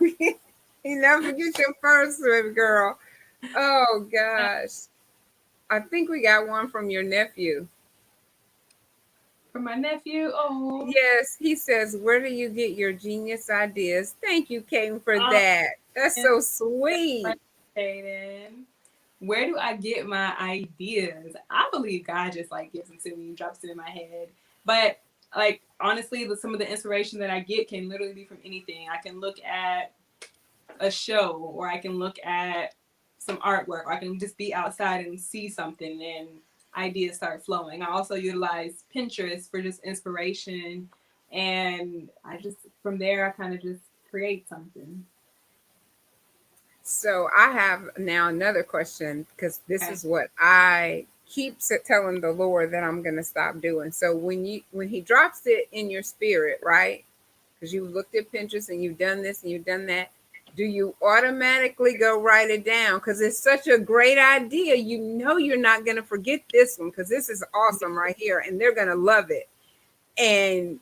you never forget your first, baby girl. Oh, gosh. I think we got one from your nephew. For my nephew. Oh. Yes, he says, where do you get your genius ideas? Thank you, Kaden, for Oh, that. That's so that's sweet. frustrating. Where do I get my ideas? I believe God just like gives them to me, drops it in my head. But like honestly, some of the inspiration that I get can literally be from anything. I can look at a show, or I can look at some artwork, or I can just be outside and see something and ideas start flowing. I also utilize Pinterest for just inspiration, and I just from there I kind of just create something. So I have now another question because this Okay. is what I keep telling the Lord that I'm going to stop doing. So when he drops it in your spirit, right? Because you looked at Pinterest and you've done this and you've done that, do you automatically go write it down? Because it's such a great idea. You know you're not going to forget this one because this is awesome right here and they're going to love it. And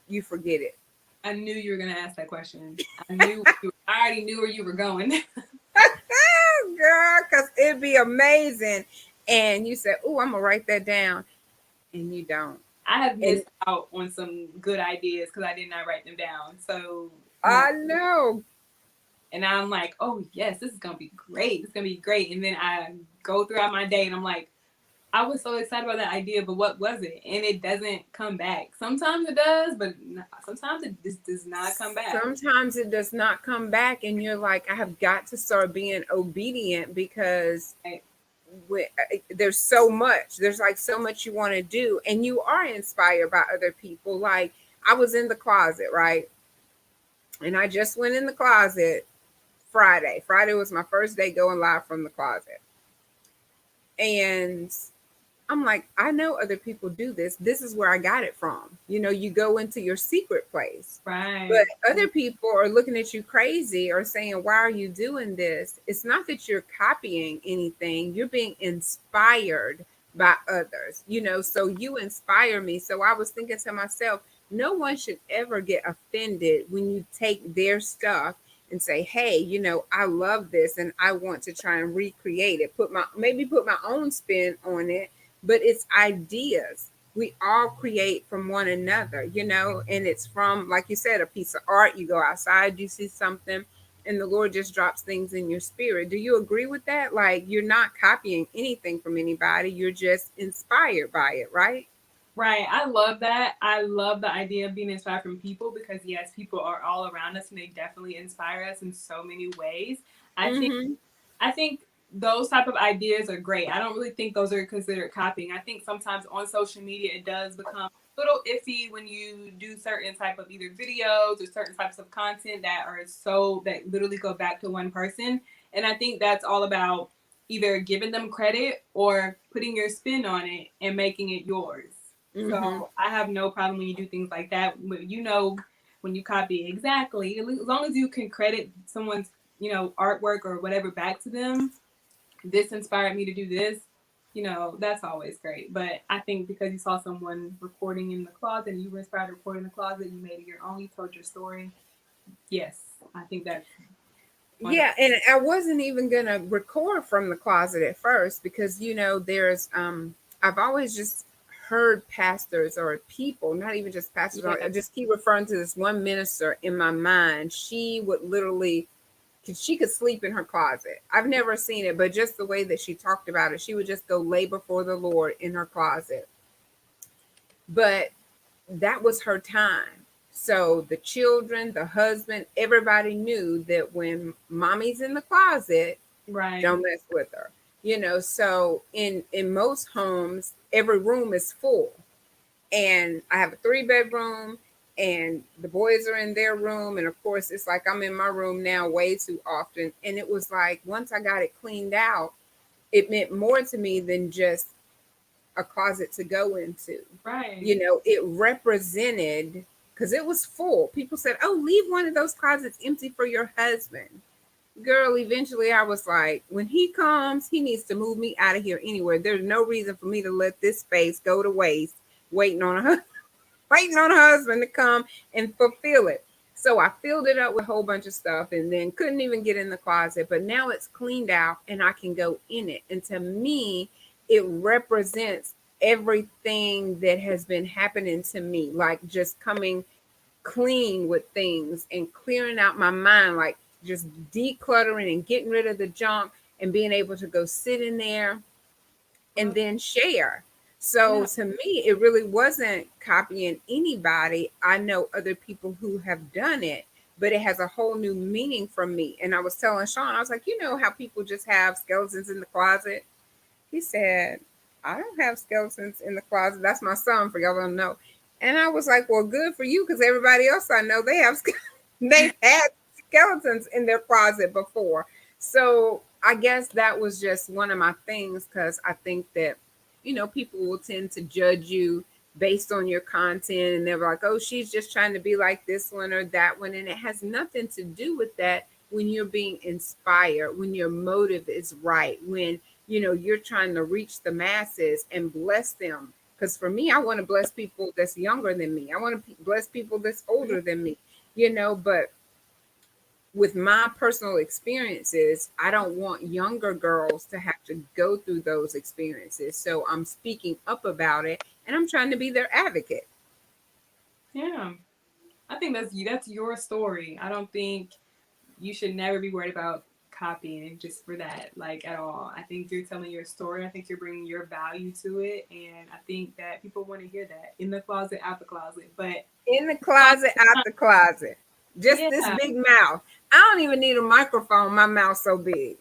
you forget it. I knew you were gonna ask that question. I already knew where you were going. Girl, because it'd be amazing. And you said, oh, I'm going to write that down. And you don't. I have And missed out on some good ideas because I did not write them down. So I know. and I'm like, oh yes, this is gonna be great. It's gonna be great. And then I go throughout my day and I'm like, I was so excited about that idea, but what was it? And it doesn't come back. Sometimes it does, but sometimes it just does not come back. Sometimes it does not come back. And you're like, I have got to start being obedient because Right. there's so much. There's like so much you want to do. And you are inspired by other people. Like I was in the closet, right? And I just went in the closet Friday. Friday was my first day going live from the closet. And I'm like, I know other people do this. This is where I got it from. You know, you go into your secret place. Right. But other people are looking at you crazy or saying, why are you doing this? It's not that you're copying anything, you're being inspired by others, you know, so you inspire me. So I was thinking to myself, no one should ever get offended when you take their stuff and say, hey, you know, I love this and I want to try and recreate it, put my own spin on it, but it's ideas. We all create from one another, you know, and it's from, like you said, a piece of art. You go outside, you see something, and the Lord just drops things in your spirit. Do you agree with that? Like you're not copying anything from anybody, you're just inspired by it, right? Right. I love that. I love the idea of being inspired from people because yes, people are all around us and they definitely inspire us in so many ways. I think Mm-hmm. I think those type of ideas are great. I don't really think those are considered copying. I think sometimes on social media it does become a little iffy when you do certain type of either videos or certain types of content that literally go back to one person. And I think that's all about either giving them credit or putting your spin on it and making it yours. Mm-hmm. So I have no problem when you do things like that. You know, when you copy exactly, as long as you can credit someone's, artwork or whatever back to them. This inspired me to do this. That's always great. But I think because you saw someone recording in the closet and you were inspired to record in the closet, you made it your own, you told your story. Yes, I think that's wonderful. Yeah, and I wasn't even gonna record from the closet at first because you know there's I've always just heard pastors or people, not even just pastors, I just keep referring to this one minister in my mind. She would literally, she could sleep in her closet. I've never seen it, but just the way that she talked about it, she would just go lay before the Lord in her closet. But that was her time. So the children, the husband, everybody knew that when mommy's in the closet, right, don't mess with her. So in most homes, every room is full. And I have a 3-bedroom, and the boys are in their room. And of course, it's like I'm in my room now way too often. And it was like, once I got it cleaned out, it meant more to me than just a closet to go into. right. It represented, because it was full. People said, oh, leave one of those closets empty for your husband. Girl, eventually I was like, when he comes, he needs to move me out of here anywhere. There's no reason for me to let this space go to waste waiting on a husband to come and fulfill it. So I filled it up with a whole bunch of stuff and then couldn't even get in the closet. But now it's cleaned out and I can go in it. And to me, it represents everything that has been happening to me, like just coming clean with things and clearing out my mind, like just decluttering and getting rid of the junk and being able to go sit in there and then share. So to me, it really wasn't copying anybody. I know other people who have done it, but it has a whole new meaning for me. And I was telling Sean, I was like, how people just have skeletons in the closet? He said, I don't have skeletons in the closet. That's my son, for y'all don't know. And I was like, well, good for you, because everybody else I know, they've had skeletons in their closet before. So I guess that was just one of my things, because I think that, people will tend to judge you based on your content, and they're like, oh, she's just trying to be like this one or that one. And it has nothing to do with that when you're being inspired, when your motive is right, when, you're trying to reach the masses and bless them. Because for me, I want to bless people that's younger than me. I want to bless people that's older than me, but with my personal experiences, I don't want younger girls to have to go through those experiences. So I'm speaking up about it and I'm trying to be their advocate. Yeah. I think that's your story. I don't think you should never be worried about copying just for that, like, at all. I think you're telling your story. I think you're bringing your value to it, and I think that people want to hear that. In the closet, out the closet, but in the closet, out the closet. Just this big mouth. I don't even need a microphone. My mouth's so big.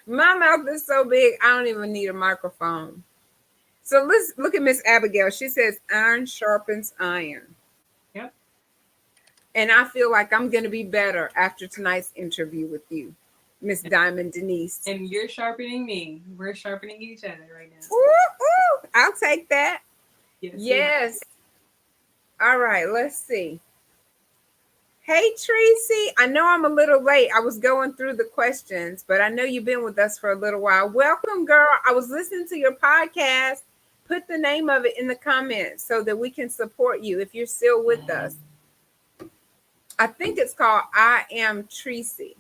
My mouth is so big, I don't even need a microphone. So let's look at Miss Abigail. She says, iron sharpens iron. Yep. And I feel like I'm going to be better after tonight's interview with you, Miss Diamond Denise. And you're sharpening me. We're sharpening each other right now. Ooh, ooh, I'll take that. Yes. All right, let's see. Hey, Tracy. I know I'm a little late. I was going through the questions, but I know you've been with us for a little while. Welcome, girl. I was listening to your podcast. Put the name of it in the comments so that we can support you if you're still with us. I think it's called I Am Tracy.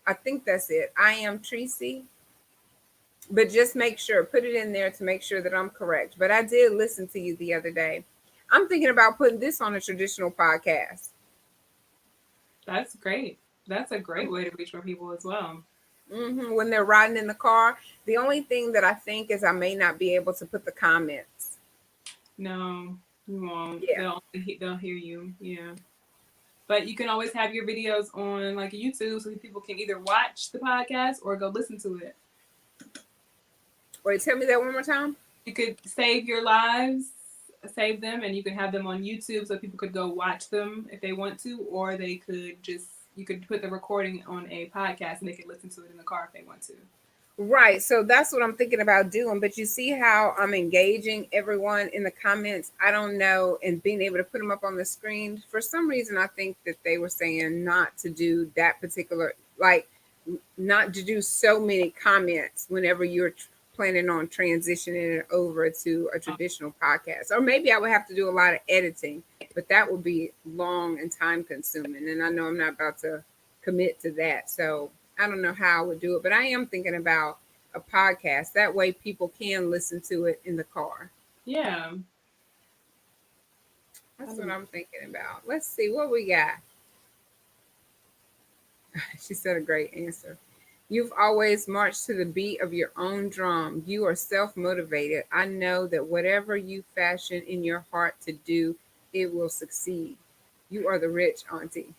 I think that's it. I Am Tracy. But just make sure, put it in there to make sure that I'm correct. But I did listen to you the other day. I'm thinking about putting this on a traditional podcast. That's great. That's a great way to reach more people as well. When they're riding in the car. The only thing that I think is I may not be able to put the comments. No, you won't. Yeah. They'll hear you. Yeah. But you can always have your videos on like YouTube so people can either watch the podcast or go listen to it. Wait, tell me that one more time. You could save your lives, save them, and you can have them on YouTube so people could go watch them if they want to, or they could you could put the recording on a podcast and they could listen to it in the car if they want to. Right. So that's what I'm thinking about doing. But you see how I'm engaging everyone in the comments? I don't know. And being able to put them up on the screen. For some reason, I think that they were saying not to do that particular, like not to do so many comments whenever you're planning on transitioning it over to a traditional podcast. Or maybe I would have to do a lot of editing, but that would be long and time consuming. And I know I'm not about to commit to that. So I don't know how I would do it, but I am thinking about a podcast. That way people can listen to it in the car. Yeah. That's what I'm thinking about. Let's see what we got. She said a great answer. You've always marched to the beat of your own drum. You are self motivated. I know that whatever you fashion in your heart to do, it will succeed. You are the rich auntie.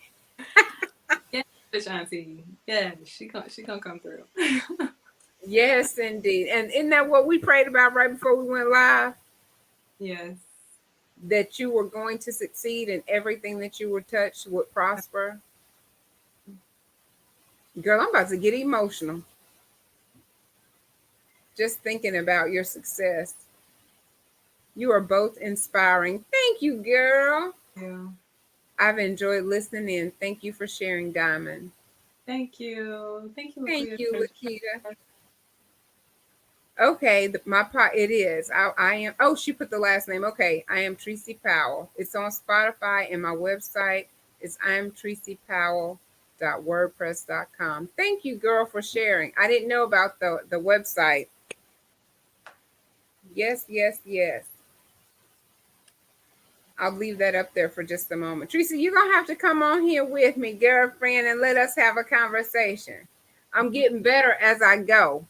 Yeah, fish auntie. Yeah, she gonna come through. Yes, indeed. And isn't that what we prayed about right before we went live? Yes. That you were going to succeed and everything that you were touched would prosper. Girl, I'm about to get emotional just thinking about your success. You are both inspiring. Thank you, girl. Yeah. I've enjoyed listening in. Thank you for sharing, Diamond. Thank you. Thank you, Thank Laquita. you, Lakita. Okay, it is. I am. Oh, she put the last name. Okay, I am Tracy Powell. It's on Spotify and my website is IamTracyPowell.wordpress.com. Thank you, girl, for sharing. I didn't know about the website. Yes, yes, yes. I'll leave that up there for just a moment. Tracy, you're gonna have to come on here with me, girlfriend, and let us have a conversation. I'm getting better as I go.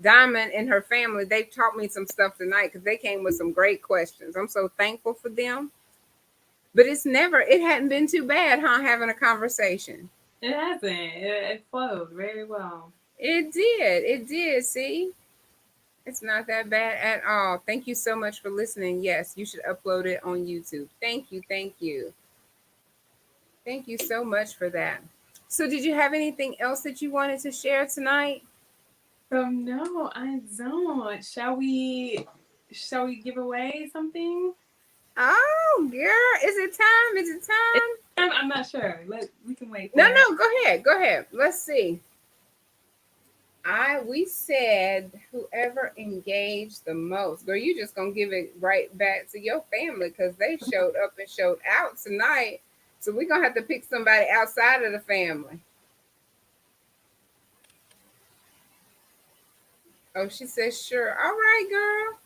Diamond and her family, they've taught me some stuff tonight because they came with some great questions. I'm so thankful for them. But it hadn't been too bad, huh? Having a conversation. It hasn't. It flowed very well. It did. It did. See, it's not that bad at all. Thank you so much for listening. Yes, you should upload it on YouTube. Thank you. Thank you. Thank you so much for that. So, did you have anything else that you wanted to share tonight? No, I don't. Shall we give away something? Oh, girl, is it time? Is it time? I'm not sure. We can wait No, for it. no, go ahead. Go ahead. Let's see. We said whoever engaged the most. Girl, you just gonna give it right back to your family because they showed up and showed out tonight. So we're gonna have to pick somebody outside of the family. Oh, she says sure. All right, girl.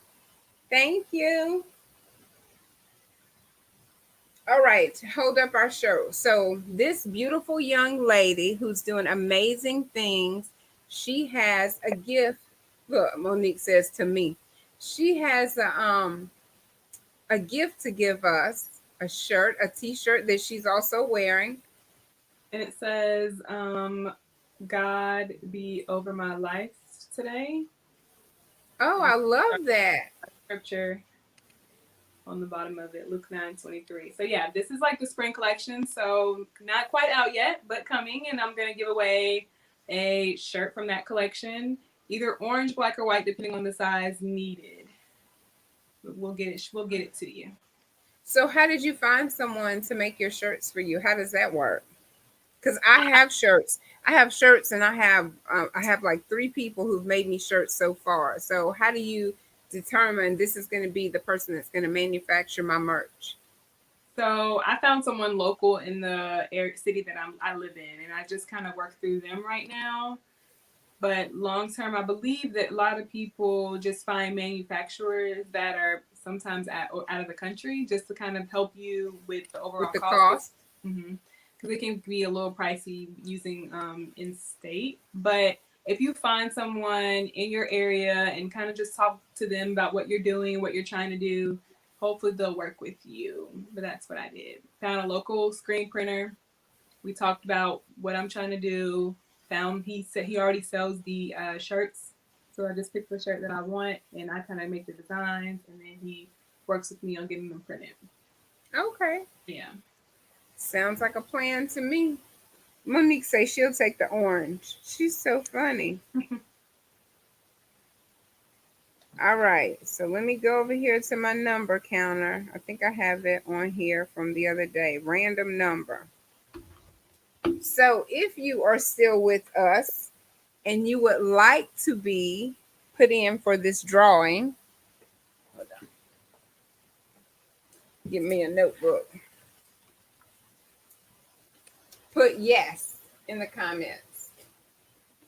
Thank you. All right, hold up our show. So this beautiful young lady who's doing amazing things, she has a gift. Look, Monique says to me, she has a gift to give us, a shirt, a t-shirt that she's also wearing. And it says, God be over my life today. Oh, I love that. Scripture on the bottom of it, Luke 9:23. So yeah, this is like the spring collection. So not quite out yet, but coming. And I'm gonna give away a shirt from that collection, either orange, black, or white, depending on the size needed. We'll get it. We'll get it to you. So how did you find someone to make your shirts for you? How does that work? Because I have shirts. I have shirts, and I have like 3 people who've made me shirts so far. So how do you determine this is going to be the person that's going to manufacture my merch? So I found someone local in the city that I live in, and I just kind of work through them right now. But long term, I believe that a lot of people just find manufacturers that are sometimes out of the country just to kind of help you with the overall With the cost. cost? Because it can be a little pricey using in state. But if you find someone in your area and kind of just talk to them about what you're doing, what you're trying to do, hopefully they'll work with you. But that's what I did. Found a local screen printer. We talked about what I'm trying to do. Found he said he already sells the shirts, so I just picked the shirt that I want, and I kind of make the designs, and then he works with me on getting them printed. Okay. Yeah. Sounds like a plan to me. Monique says she'll take the orange. She's so funny. All right. So let me go over here to my number counter. I think I have it on here from the other day. Random number. So if you are still with us and you would like to be put in for this drawing, hold on. Give me a notebook. Put yes in the comments.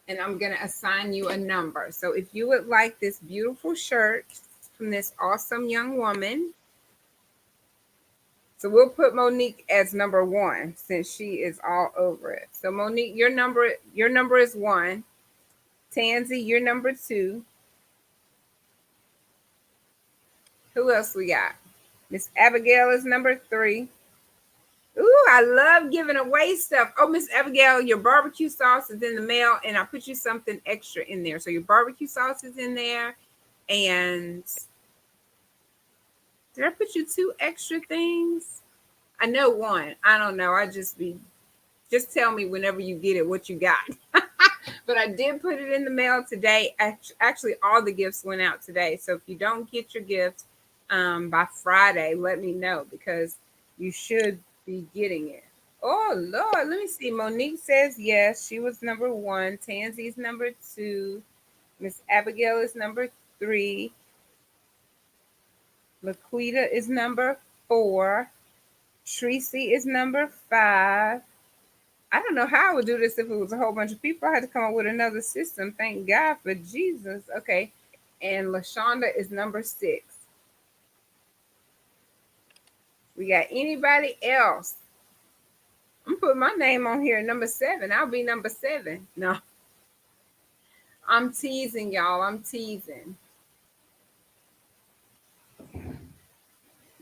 and I'm going to assign you a number. So if you would like this beautiful shirt from this awesome young woman, so we'll put Monique as number 1 since she is all over it. So Monique, your number is 1. Tansy, you're number 2. Who else we got? Miss Abigail is number 3. Ooh, I love giving away stuff. Oh, Miss Abigail, your barbecue sauce is in the mail, and I put you something extra in there. So your barbecue sauce is in there, and did I put you 2 extra things? I know 1. I don't know. Just tell me whenever you get it what you got. But I did put it in the mail today. Actually, all the gifts went out today. So if you don't get your gift by Friday, let me know because you should be getting it. Oh, Lord. Let me see. Monique says yes. She was number 1. Tansy's number 2. Miss Abigail is number 3. Laquita is number 4. Tracy is number 5. I don't know how I would do this if it was a whole bunch of people. I had to come up with another system. Thank God for Jesus. Okay. And LaShonda is number 6. We got anybody else? I'm putting my name on here, number 7. I'll be number 7. No. I'm teasing, y'all. I'm teasing.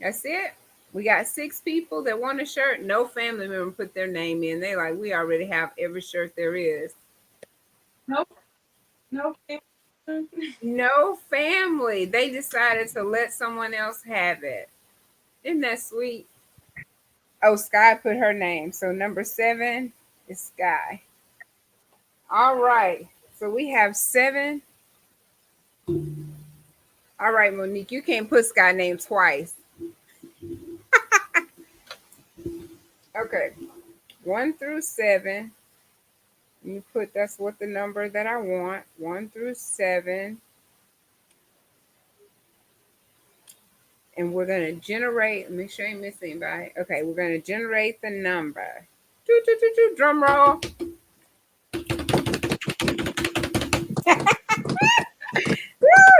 That's it. We got 6 people that want a shirt. No family member put their name in. They like, we already have every shirt there is. Nope. No family. They decided to let someone else have it. Isn't that sweet? Oh, Sky put her name. So number 7 is Sky. All right. So we have 7. All right, Monique, you can't put Sky name twice. Okay. 1 through 7. You put, that's what the number that I want. 1 through 7. And we're going to generate, make sure I ain't missing anybody. Okay, we're going to generate the number. Drum roll. Woo,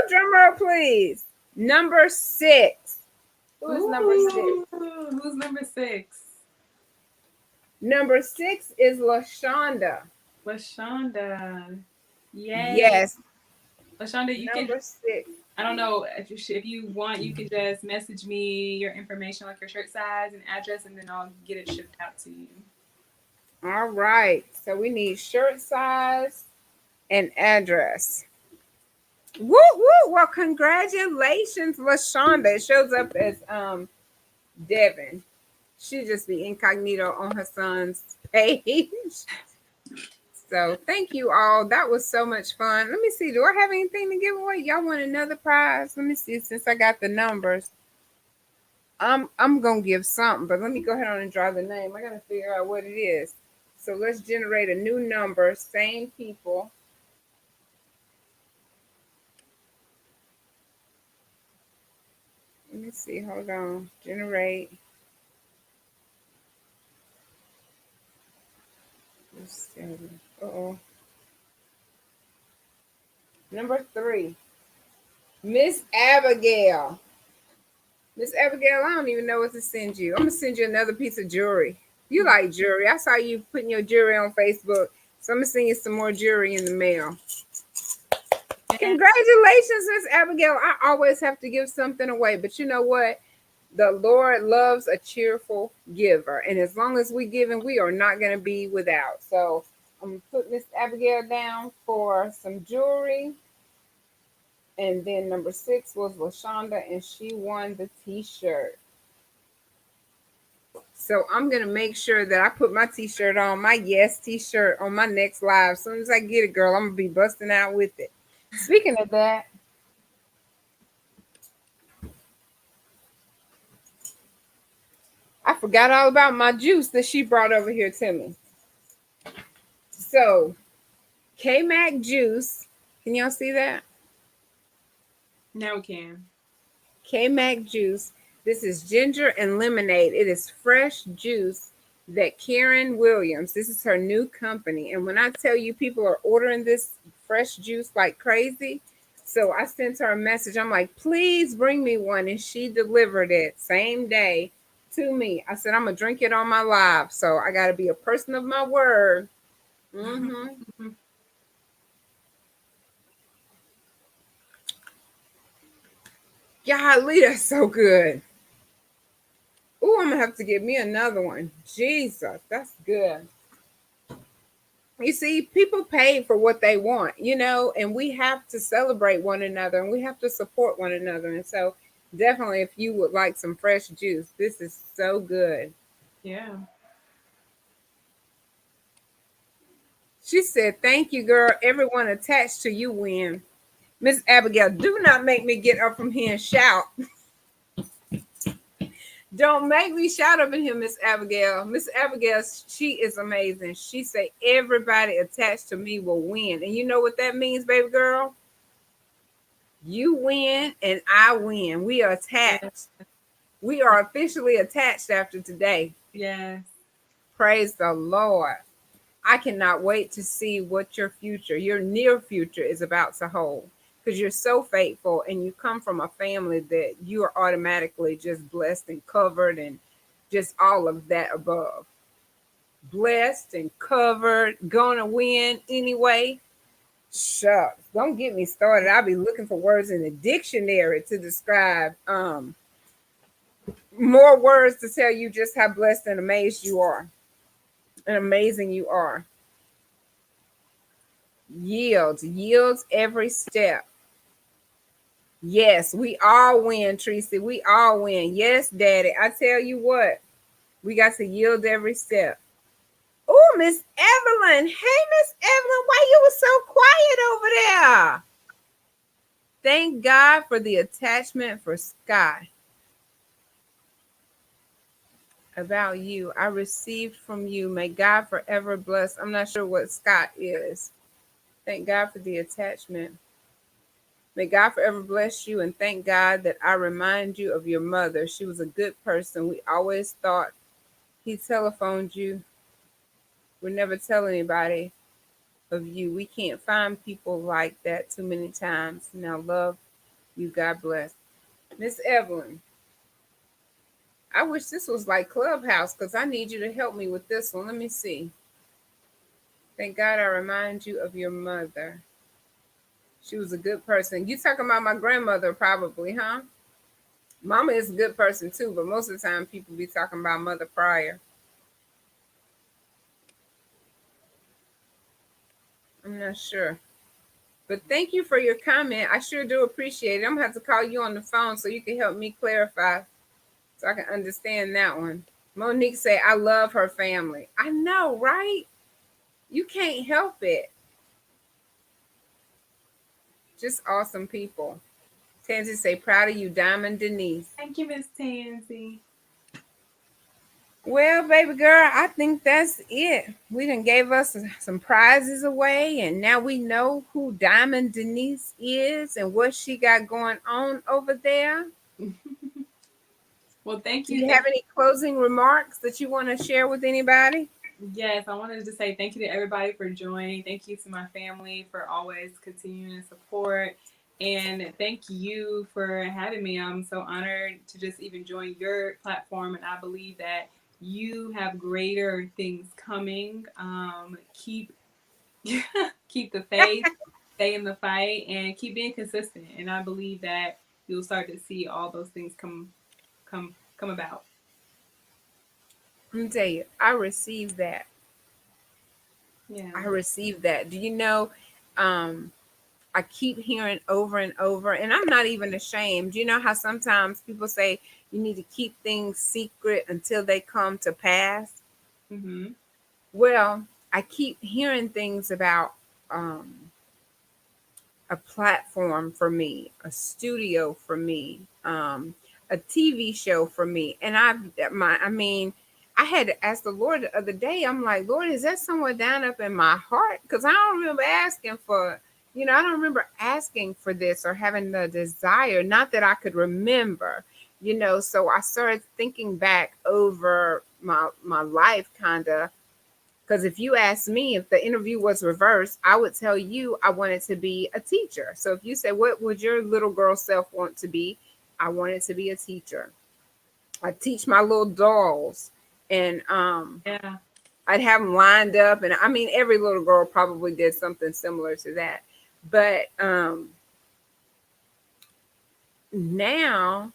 drum roll, please. Number 6. Who is number 6? Who's number 6? Number 6 is LaShonda. LaShonda. Yay. Yes. LaShonda, you number can. 6. I don't know if you want, you can just message me your information, like your shirt size and address, and then I'll get it shipped out to you. All right. So we need shirt size and address. Woo woo! Well, congratulations, LaShonda. It shows up as Devin. She just be incognito on her son's page. So thank you all. That was so much fun. Let me see. Do I have anything to give away? Y'all want another prize? Let me see. Since I got the numbers, I'm gonna give something, but let me go ahead on and draw the name. I gotta figure out what it is. So let's generate a new number. Same people. Let me see. Hold on. Generate. Uh-oh. Number 3. Miss Abigail. Miss Abigail, I don't even know what to send you. I'm going to send you another piece of jewelry. You like jewelry. I saw you putting your jewelry on Facebook. So I'm going to send you some more jewelry in the mail. Congratulations, Miss Abigail. I always have to give something away. But you know what? The Lord loves a cheerful giver. And as long as we giving, we are not going to be without. So I'm going to put Miss Abigail down for some jewelry. And then number 6 was LaShonda, and she won the t-shirt. So I'm going to make sure that I put my t-shirt on, my yes t-shirt on my next live. As soon as I get it, girl, I'm going to be busting out with it. Speaking of that, I forgot all about my juice that she brought over here to me. So, K-Mac juice. Can y'all see that? Now we can. K-Mac juice. This is ginger and lemonade. It is fresh juice. that Karen Williams, this is her new company. And when I tell you people are ordering this fresh juice like crazy, so I sent her a message. I'm like, please bring me one. And she delivered it same day to me. I said, I'm going to drink it on my live. So I got to be a person of my word. Mm-hmm. Golly, that's so good. Oh, I'm going to have to get me another one. Jesus, that's good. You see, people pay for what they want, and we have to celebrate one another and we have to support one another. And so, definitely, if you would like some fresh juice, this is so good. Yeah. She said, thank you, girl. Everyone attached to you win. Miss Abigail, do not make me get up from here and shout. Don't make me shout up in here, Miss Abigail. Miss Abigail, she is amazing. She say everybody attached to me will win. And you know what that means, baby girl? You win and I win. We are attached. We are officially attached after today. Yes. Praise the Lord. I cannot wait to see what your near future is about to hold, because you're so faithful and you come from a family that you are automatically just blessed and covered and just all of that above. Blessed and covered, gonna win anyway. Shucks, don't get me started. I'll be looking for words in the dictionary to describe more words to tell you just how blessed and amazed you are and amazing you are. Yields every step. Yes, we all win, Tracy. We all win. Yes, Daddy. I tell you what, we got to yield every step. Oh, Miss Evelyn. Hey, Miss Evelyn, why you was so quiet over there? Thank God for the attachment for Sky. About you, I received from you. May God forever bless. I'm not sure what Scott is. Thank God for the attachment. May God forever bless you, and thank God that I remind you of your mother. She was a good person. We always thought he telephoned you. We never tell anybody of you. We can't find people like that too many times. Now, love you. God bless. Miss Evelyn, I wish this was like Clubhouse, because I need you to help me with this one. Let me see. Thank God I remind you of your mother. She was a good person. You talking about my grandmother probably, huh? Mama is a good person too, but most of the time people be talking about Mother Pryor. I'm not sure. But thank you for your comment. I sure do appreciate it. I'm going to have to call you on the phone so you can help me clarify so I can understand that one. Monique say, I love her family. I know, right? You can't help it. Just awesome people. Tansy say, proud of you, Diamond Denise. Thank you, Miss Tansy. Well, baby girl, I think that's it. We done gave us some prizes away, and now we know who Diamond Denise is and what she got going on over there. Well, thank Do you. you have any closing remarks that you want to share with anybody? Yes, I wanted to say thank you to everybody for joining. Thank you to my family for always continuing to support. And thank you for having me. I'm so honored to just even join your platform. And I believe that you have greater things coming. Keep keep the faith, stay in the fight, and keep being consistent. And I believe that you'll start to see all those things come about. Let me tell you, I received that. Yeah. I received that. Do you know, I keep hearing over and over, and I'm not even ashamed. You know how sometimes people say you need to keep things secret until they come to pass? Mm-hmm. Well, I keep hearing things about a platform for me, a studio for me, a TV show for me. And I had to ask the Lord the other day. I'm like, Lord, is that somewhere down up in my heart? Because I don't remember asking for, I don't remember asking for this or having the desire. Not that I could remember, So I started thinking back over my life kind of. Because if you ask me, if the interview was reversed, I would tell you I wanted to be a teacher. So if you say, what would your little girl self want to be? I wanted to be a teacher. I teach my little dolls, and Yeah. I'd have them lined up. And I mean, every little girl probably did something similar to that. But now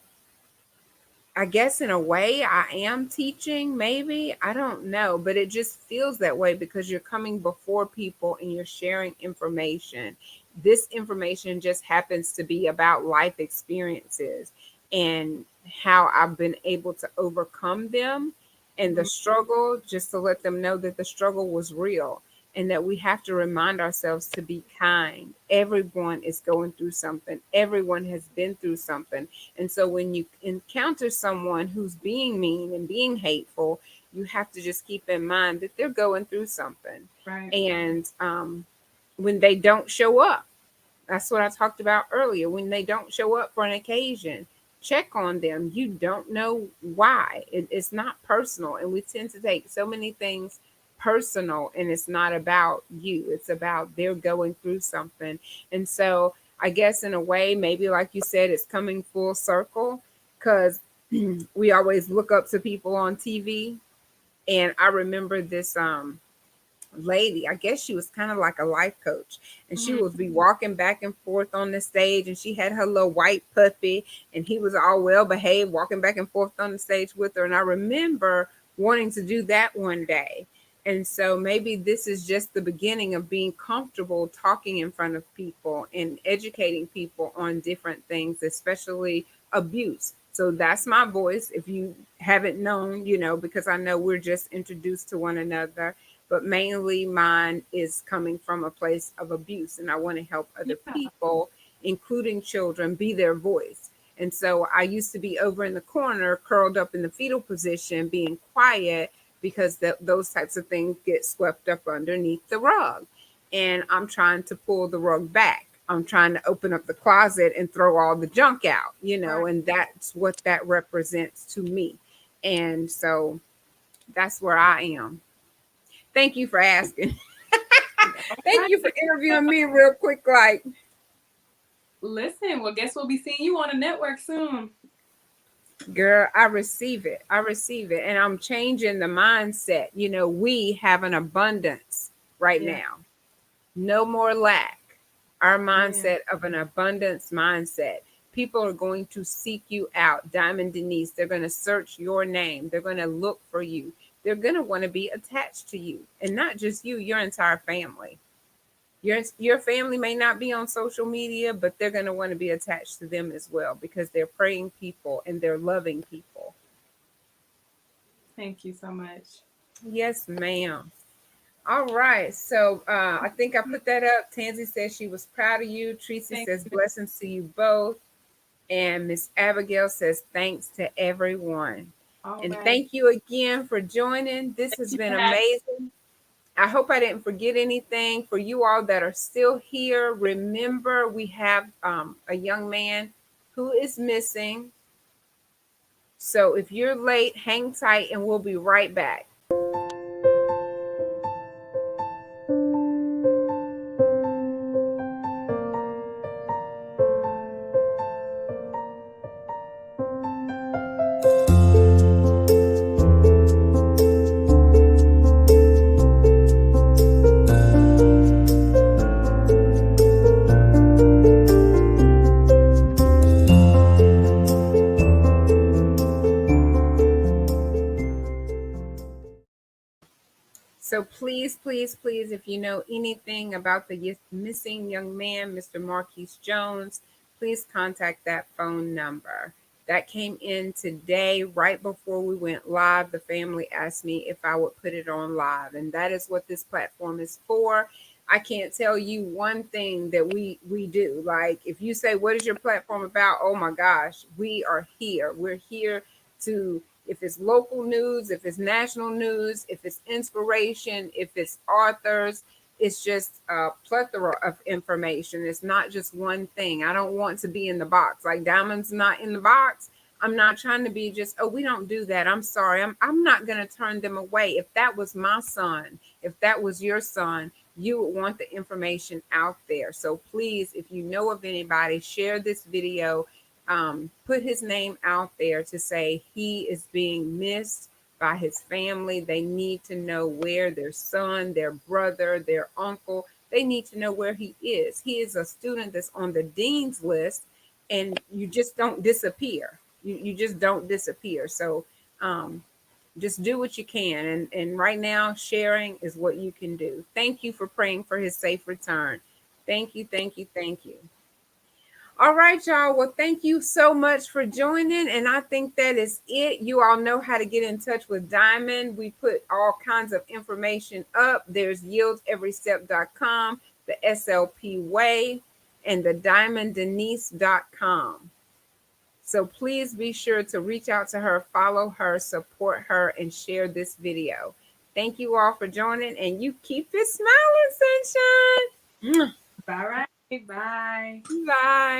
I guess in a way I am teaching, maybe. I don't know, but it just feels that way because you're coming before people and you're sharing information. This information just happens to be about life experiences and how I've been able to overcome them and the Mhm. struggle, just to let them know that the struggle was real and that we have to remind ourselves to be kind. Everyone is going through something, everyone has been through something. And so when you encounter someone who's being mean and being hateful, you have to just keep in mind that they're going through something. Right. And when they don't show up, that's what I talked about earlier. When they don't show up for an occasion, check on them. You don't know why. It's not personal. And we tend to take so many things personal, and it's not about you. It's about they're going through something. And so I guess in a way, maybe like you said, it's coming full circle because we always look up to people on TV. And I remember this lady, I guess she was kind of like a life coach, and she Mhm. would be walking back and forth on the stage, and she had her little white puppy, and he was all well behaved walking back and forth on the stage with her. And I remember wanting to do that one day. And so maybe this is just the beginning of being comfortable talking in front of people and educating people on different things, especially abuse. So that's my voice. If you haven't known, because I know we're just introduced to one another, but mainly mine is coming from a place of abuse. And I want to help other Yeah. people, including children, be their voice. And so I used to be over in the corner, curled up in the fetal position, being quiet because those types of things get swept up underneath the rug. And I'm trying to pull the rug back. I'm trying to open up the closet and throw all the junk out, Right. and that's what that represents to me. And so that's where I am. Thank you for asking. Thank Right. you for interviewing me real quick. Like, Listen, well, guess we'll be seeing you on the network soon. girl, I receive it. I receive it. And I'm changing the mindset. We have an abundance right Yeah. now. No more lack. Our Amen. mindset of an abundance mindset. People are going to seek you out, Diamond Denise. They're going to search your name. They're going to look for you. They're going to want to be attached to you. And not just you, your entire family. Your family may not be on social media, but they're going to want to be attached to them as well because they're praying people and they're loving people. Thank you so much. Yes, ma'am. All right. So I think I put that up. Tansy says she was proud of you. Tracy Thank says you. blessings to you both. And Miss Abigail says thanks to everyone. All And right. thank you again for joining. This Thank has you been for having amazing. I hope I didn't forget anything. For you all that are still here, remember we have a young man who is missing. So if you're late, hang tight and we'll be right back. So please, please, please, if you know anything about the missing young man, Mr. Marquise Jones, please contact that phone number. That came in today, right before we went live. The family asked me if I would put it on live, and that is what this platform is for. I can't tell you one thing that we do. Like if you say, what is your platform about? Oh my gosh, we are here. We're here to, if it's local news, if it's national news, if it's inspiration, if it's authors, it's just a plethora of information. It's not just one thing. I don't want to be in the box. Like Diamond's not in the box. I'm not trying to be just, oh, we don't do that. I'm sorry. I'm not going to turn them away. If that was my son, if that was your son, you would want the information out there. So please, if you know of anybody, share this video, put his name out there to say he is being missed by his family. They need to know where their son, their brother, their uncle, they need to know where he is. He is a student that's on the dean's list, and you just don't disappear. You just don't disappear. So just do what you can. And right now, sharing is what you can do. Thank you for praying for his safe return. Thank you, thank you, thank you. All right, y'all. Well, thank you so much for joining. And I think that is it. You all know how to get in touch with Diamond. We put all kinds of information up. There's yieldeverystep.com, the SLP Way, and the diamonddenise.com. So please be sure to reach out to her, follow her, support her, and share this video. Thank you all for joining, and you keep it smiling, sunshine. All right. Bye. Bye.